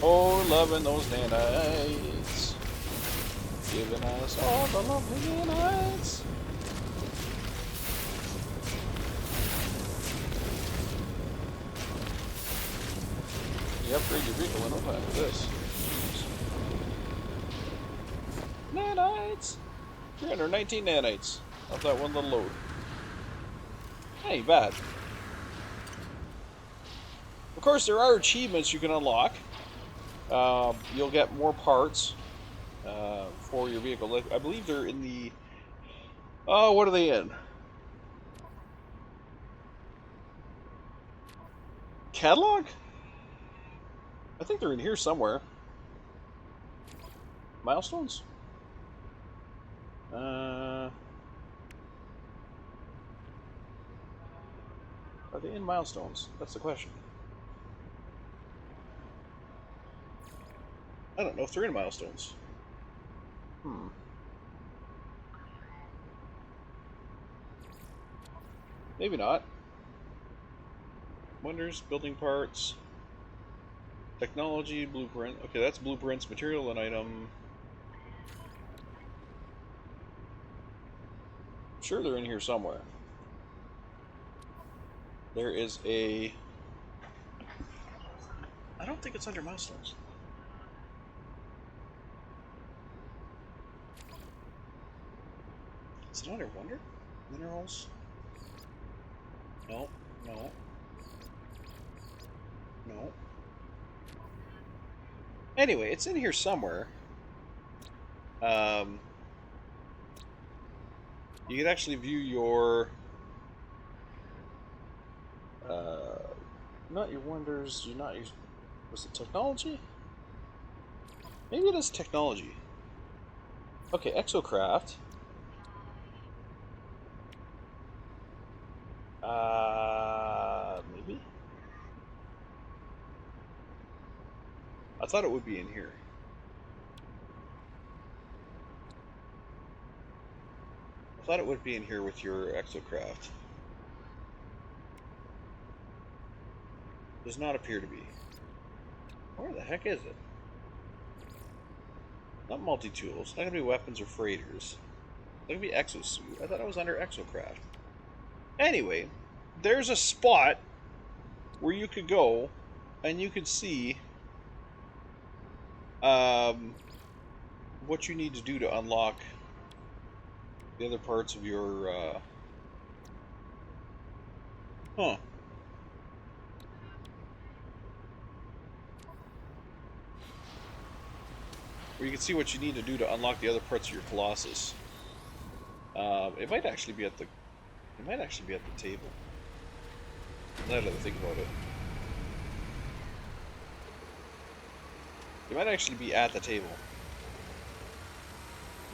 B: Oh, loving those nanites. Giving us all the lovely nanites. You upgrade your vehicle in no time with this. Nanites! 319 nanites off that one little load. Ain't bad. Of course, there are achievements you can unlock. You'll get more parts for your vehicle. I believe they're in the... Oh, what are they in? Catalog? I think they're in here somewhere. Milestones? Are they in milestones? That's the question. I don't know if they're in milestones. Maybe not. Wonders, building parts, technology, blueprint. Okay, that's blueprints, material and item. I'm sure they're in here somewhere. There is a... I don't think it's under milestones. Is it under wonder? Minerals? No, no. No. Anyway, it's in here somewhere. You can actually view your... not your wonders, you're not your... Was it technology? Maybe it is technology. Okay, Exocraft. Maybe? I thought it would be in here. thought it would be in here with your exocraft. Does not appear to be. Where the heck is it? Not multi-tools. Not gonna be weapons or freighters. It's gonna be exosuit. I thought it was under exocraft. Anyway, there's a spot where you could go and you could see what you need to do to unlock the other parts of your huh. Where you can see what you need to do to unlock the other parts of your Colossus. It might actually be at the table. Now that I think about it. It might actually be at the table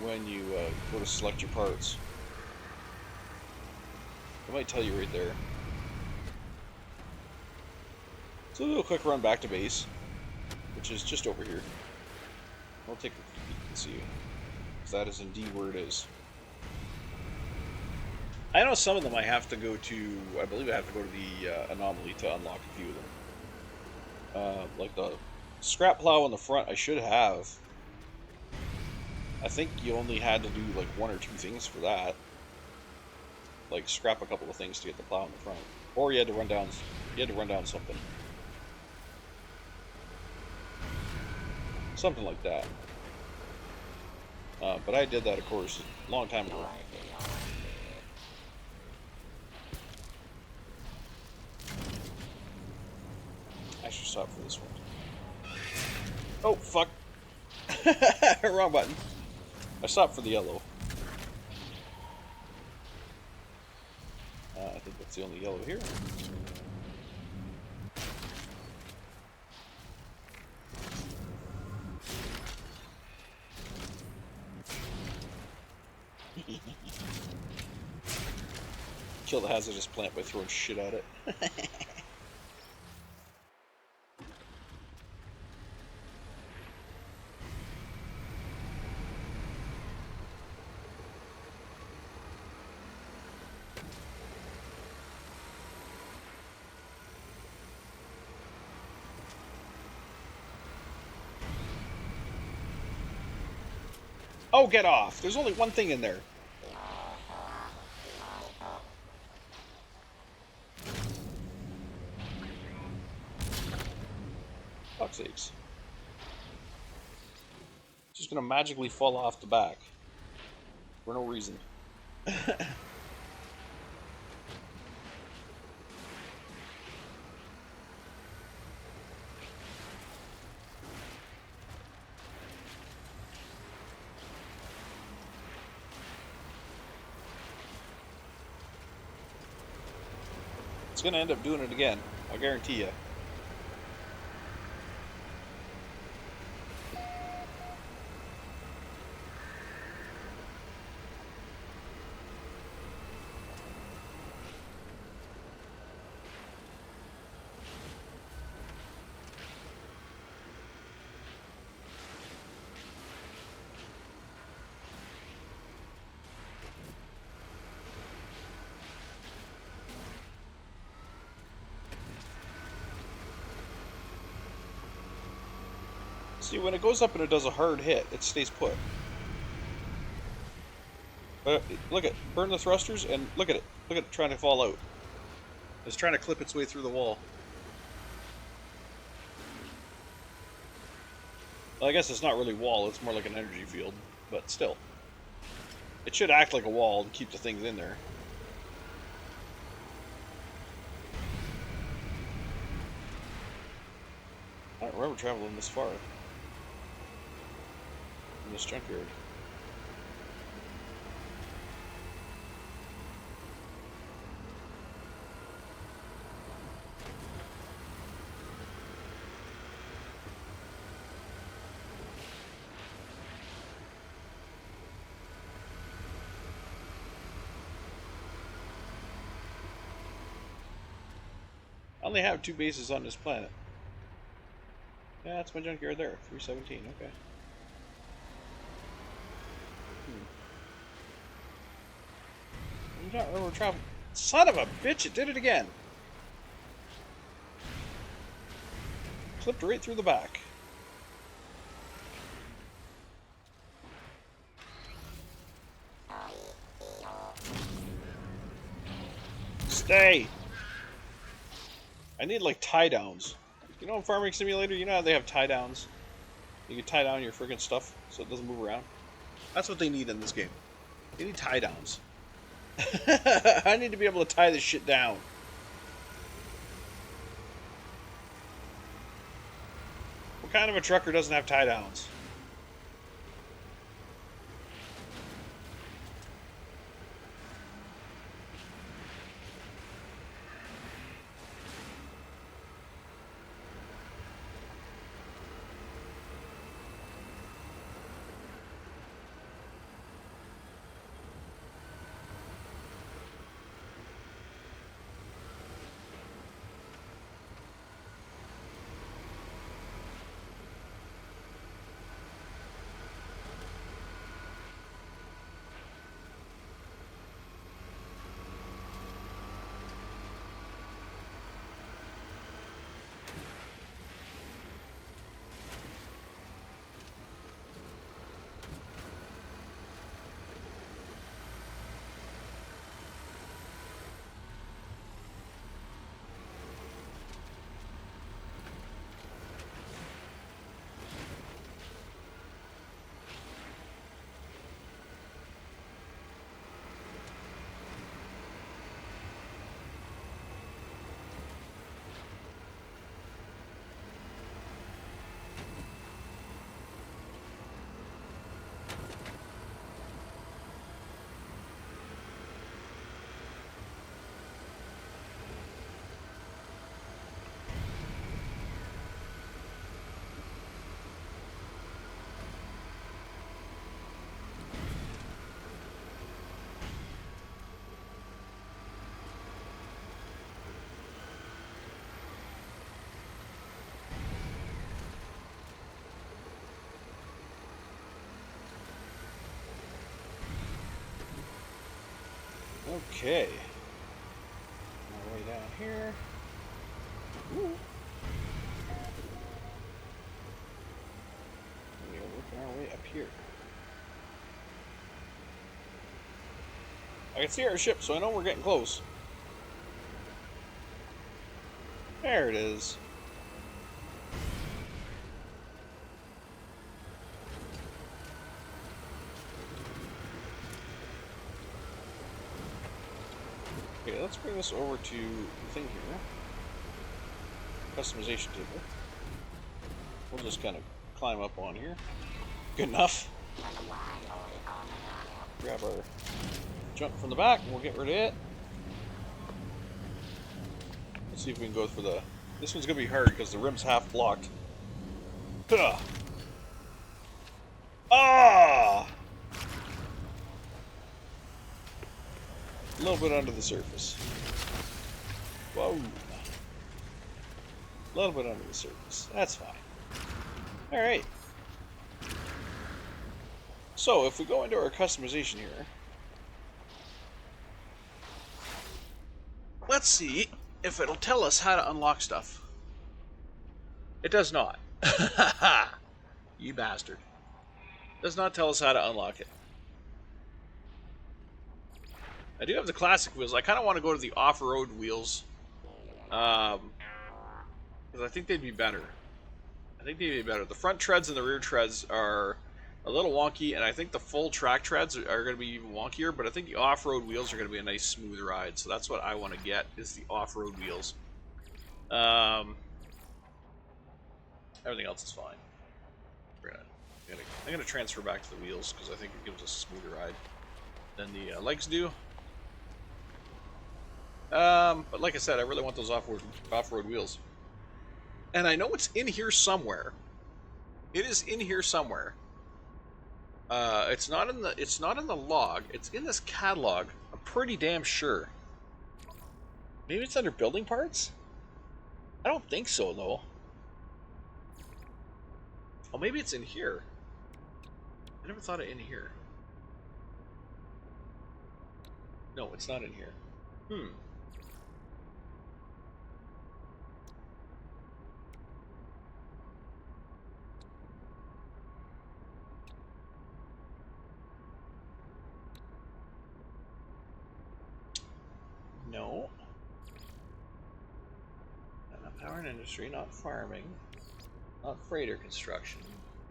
B: when you go to select your parts. It might tell you right there. So we'll do a quick run back to base, which is just over here. I'll take a peek and see if that is indeed where it is. I know some of them I have to go to, I believe I have to go to the anomaly to unlock a few of them. Like the scrap plow on the front, I should have. I think you only had to do like 1 or 2 things for that. Like scrap a couple of things to get the plow in the front. Or you had to run down something. Something like that. But I did that, of course, a long time ago. I should stop for this one. Oh, fuck. Wrong button. I stopped for the yellow. I think that's the only yellow here. Kill the hazardous plant by throwing shit at it. Oh, get off! There's only one thing in there. Fuck's sakes. It's just gonna magically fall off the back. For no reason. It's gonna end up doing it again. I guarantee you. See, when it goes up and it does a hard hit, it stays put. But look at, burn the thrusters and look at it. Look at it trying to fall out. It's trying to clip its way through the wall. Well, I guess it's not really wall, it's more like an energy field, but still. It should act like a wall and keep the things in there. I don't remember traveling this far. In this junkyard. I only have 2 bases on this planet. Yeah, that's my junkyard there. 317, okay. Do not railroad travel. Son of a bitch! It did it again. Clipped right through the back. Stay! I need like tie downs. You know in Farming Simulator, you know how they have tie downs? You can tie down your friggin' stuff so it doesn't move around. That's what they need in this game. They need tie downs. I need to be able to tie this shit down. What kind of a trucker doesn't have tie downs? Okay. My way down here. Ooh. We are working our way up here. I can see our ship, so I know we're getting close. There it is. Okay, let's bring this over to the thing here. Customization table. We'll just kind of climb up on here. Good enough. Grab our junk from the back and we'll get rid of it. Let's see if we can go for the... This one's going to be hard because the rim's half blocked. Huh. Ah! A little bit under the surface. Whoa. A little bit under the surface. That's fine. Alright. So, if we go into our customization here, let's see if it'll tell us how to unlock stuff. It does not. You bastard. Does not tell us how to unlock it. I do have the classic wheels. I kind of want to go to the off-road wheels. Because I think they'd be better. The front treads and the rear treads are a little wonky, and I think the full track treads are going to be even wonkier, but I think the off-road wheels are going to be a nice smooth ride, so that's what I want to get, is the off-road wheels. Everything else is fine. I'm going to transfer back to the wheels, because I think it gives us a smoother ride than the legs do. But like I said, I really want those off-road wheels. And I know it's in here somewhere. It is in here somewhere. It's not in the log. It's in this catalog. I'm pretty damn sure. Maybe it's under building parts? I don't think so, though. Oh, maybe it's in here. I never thought of in here.
A: No, it's not in here. Hmm. No. Not power and industry, not farming, not freighter construction.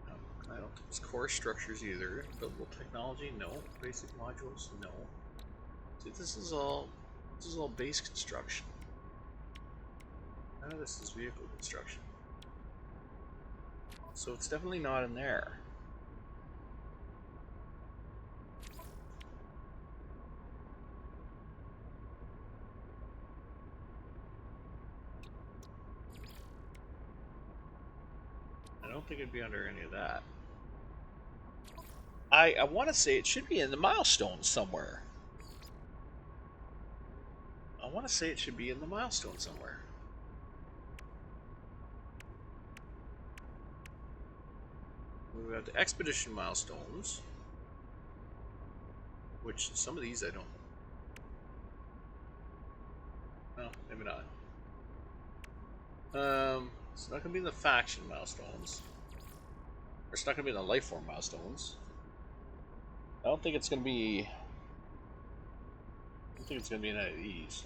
A: No, I don't think it's core structures either. Buildable technology, no. Basic modules, no. See, this is all base construction. None of this is vehicle construction. So it's definitely not in there. I don't think it'd be under any of that. I want to say it should be in the milestones somewhere. I want to say it should be in the milestone somewhere. We've got the expedition milestones, which some of these I don't. No, maybe not. It's not gonna be in the faction milestones. Or it's not gonna be in the life form milestones. I don't think it's gonna be. I don't think it's gonna be in any of these.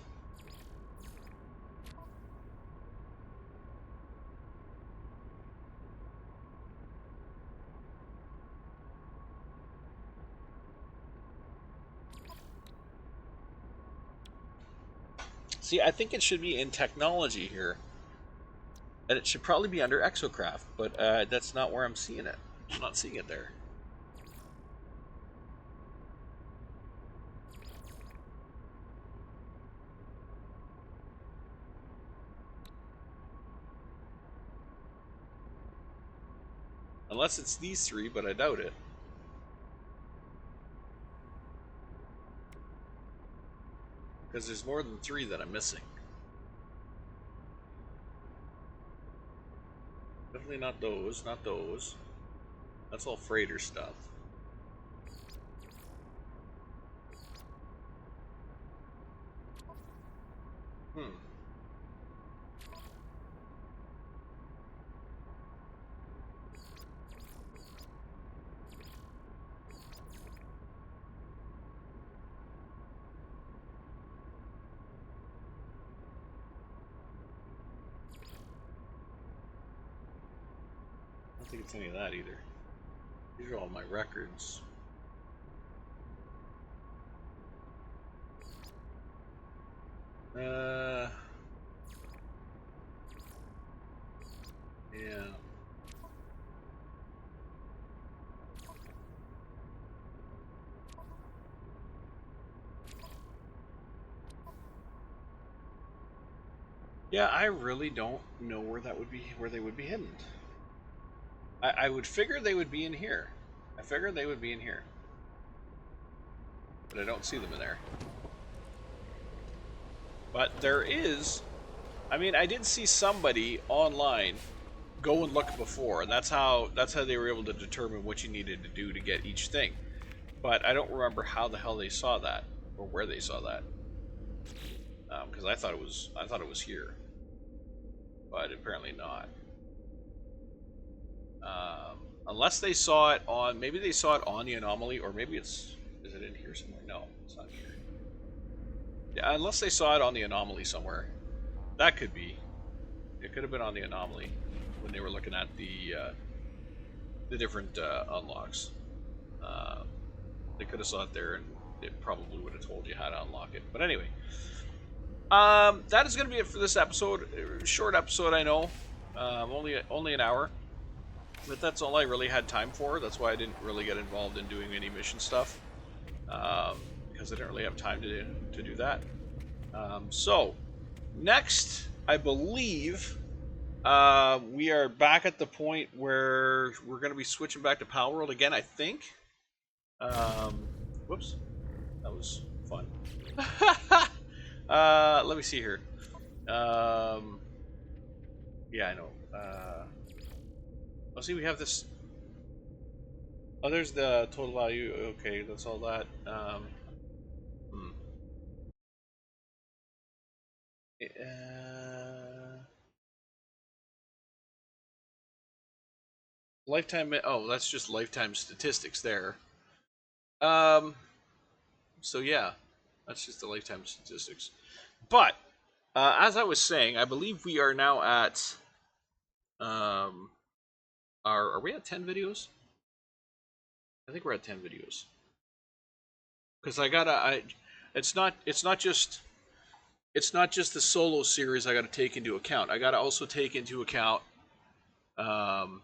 A: See, I think it should be in technology here. And it should probably be under Exocraft, but that's not where I'm seeing it. I'm not seeing it there. Unless it's these three, but I doubt it. Because there's more than three that I'm missing. Definitely not those, not those. That's all freighter stuff. Hmm. I don't think it's any of that either. These are all my records. Yeah. Yeah, I really don't know where that would be, where they would be hidden. I would figure they would be in here. I figure they would be in here. But I don't see them in there. But there is, I mean, I did see somebody online go and look before, and that's how they were able to determine what you needed to do to get each thing. But I don't remember how the hell they saw that, or where they saw that, because I thought it was here, but apparently not. Unless they saw it on, maybe they saw it on the anomaly, or maybe is it in here somewhere? No, it's not here. Yeah, unless they saw it on the anomaly somewhere, that could be. It could have been on the anomaly when they were looking at the different unlocks. Uh, they could have saw it there, and it probably would have told you how to unlock it. But anyway, that is going to be it for this episode. Short episode, I know. Only an hour. But that's all I really had time for. That's why I didn't really get involved in doing any mission stuff. Because I didn't really have time to do that. So, next, I believe, we are back at the point where we're going to be switching back to Pal World again, I think. Whoops. That was fun. Let me see here. Yeah, I know. Oh, see, we have this. Oh, there's the total value. Okay, that's all that. Hmm. lifetime. Oh, that's just lifetime statistics there. Um. So yeah, that's just the lifetime statistics. But as I was saying, I believe we are now at. Um. Are we at 10 videos? I think we're at 10 videos. Because I gotta. It's not just the solo series I got to take into account. I got to also take into account um,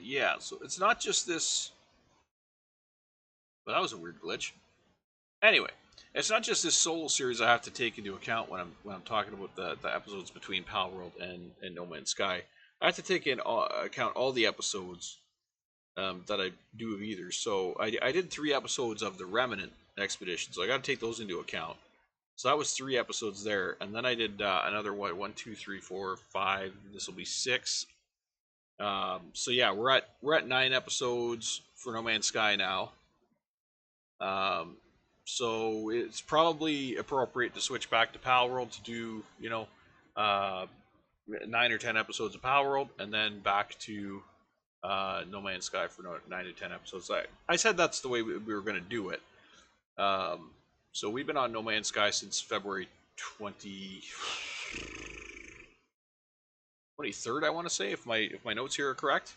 A: yeah. So it's not just this. But that was a weird glitch. Anyway, it's not just this solo series I have to take into account when I'm talking about the episodes between Pal World and No Man's Sky. I have to take in account all the episodes that I do of either. So I did 3 episodes of the Remnant expedition, so I got to take those into account. So that was 3 episodes there, and then I did another what 1, 2, 3, 4, 5. This will be 6. So yeah, we're at 9 episodes for No Man's Sky now. So it's probably appropriate to switch back to Pal World to do uh, 9 or 10 episodes of Pal World, and then back to No Man's Sky for 9 to 10 episodes. I said that's the way we were going to do it. So we've been on No Man's Sky since February 23rd, I want to say, if my notes here are correct.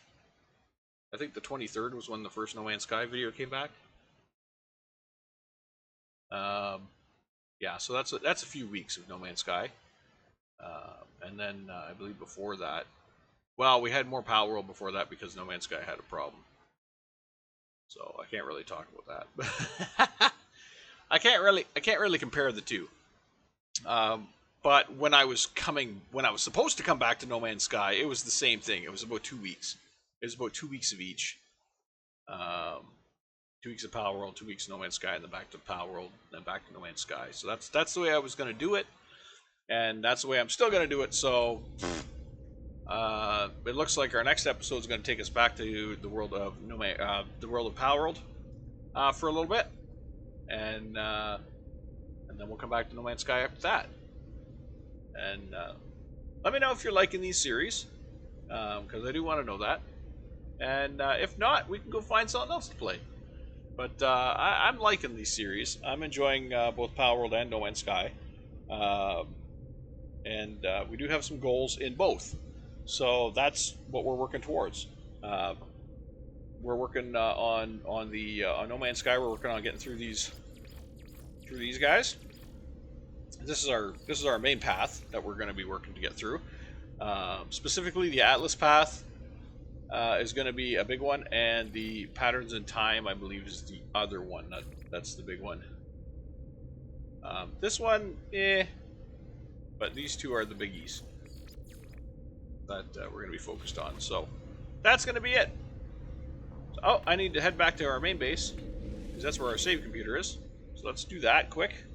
A: I think the 23rd was when the first No Man's Sky video came back. Yeah, so that's a few weeks of No Man's Sky, and then I believe before that, well, we had more Pal World before that because No Man's Sky had a problem. So I can't really talk about that. I can't really compare the two. But when I was supposed to come back to No Man's Sky, it was the same thing. It was about 2 weeks. It was about 2 weeks of each. 2 weeks of Pal World, 2 weeks of No Man's Sky, and then back to Pal World, then back to No Man's Sky. So that's the way I was going to do it, and that's the way I'm still going to do it. So it looks like our next episode is going to take us back to the world of the world of Pal World for a little bit, and then we'll come back to No Man's Sky after that. And let me know if you're liking these series, because I do want to know that. And if not, we can go find something else to play. But I'm liking these series. I'm enjoying both Pal World and No Man's Sky. And we do have some goals in both. So that's what we're working towards. We're working on No Man's Sky. We're working on getting through these guys. This is our main path that we're going to be working to get through. Specifically, the Atlas path is going to be a big one, and the Patterns in Time, I believe, is the other one. That's the big one. This one, but these two are the biggies that we're going to be focused on. So that's going to be it. Oh, I need to head back to our main base, because that's where our save computer is. So let's do that quick.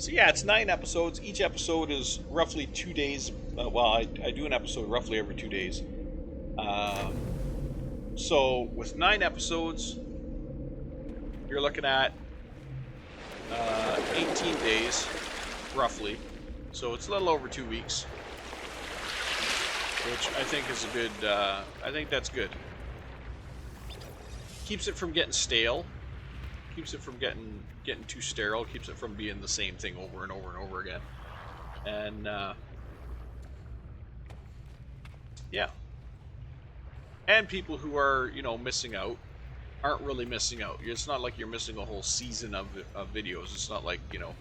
A: So yeah, it's 9 episodes. Each episode is roughly 2 days. I do an episode roughly every 2 days. So with 9 episodes, you're looking at 18 days, roughly. So it's a little over 2 weeks, which I think is a good. I think that's good. Keeps it from getting stale. Keeps it from getting too sterile. Keeps it from being the same thing over and over and over again. And yeah. And people who are missing out aren't really missing out. It's not like you're missing a whole season of videos. It's not like, you know,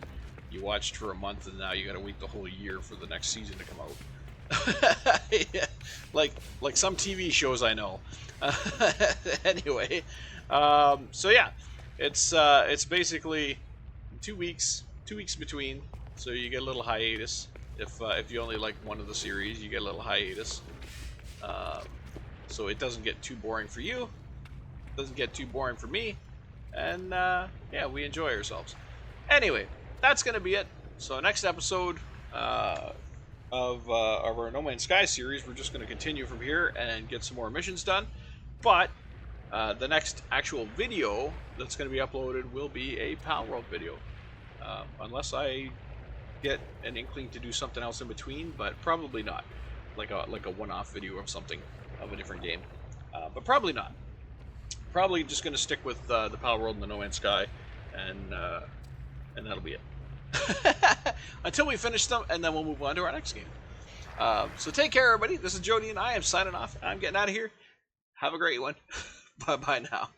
A: you watched for a month and now you got to wait the whole year for the next season to come out. Yeah, like some TV shows I know. Anyway, so yeah, it's basically 2 weeks, 2 weeks between. So you get a little hiatus. If you only like one of the series, you get a little hiatus. Um, so it doesn't get too boring for you, doesn't get too boring for me, and yeah, we enjoy ourselves. Anyway, that's gonna be it. So next episode of our No Man's Sky series, we're just gonna continue from here and get some more missions done. But the next actual video that's gonna be uploaded will be a Pal World video, unless I get an inkling to do something else in between, but probably not. Like a one-off video of something of a different game, but probably not. Probably just going to stick with the Pal World and the No Man's Sky, and that'll be it. Until we finish them, and then we'll move on to our next game. So take care, everybody. This is Jody, and I am signing off. I'm getting out of here. Have a great one. Bye-bye now.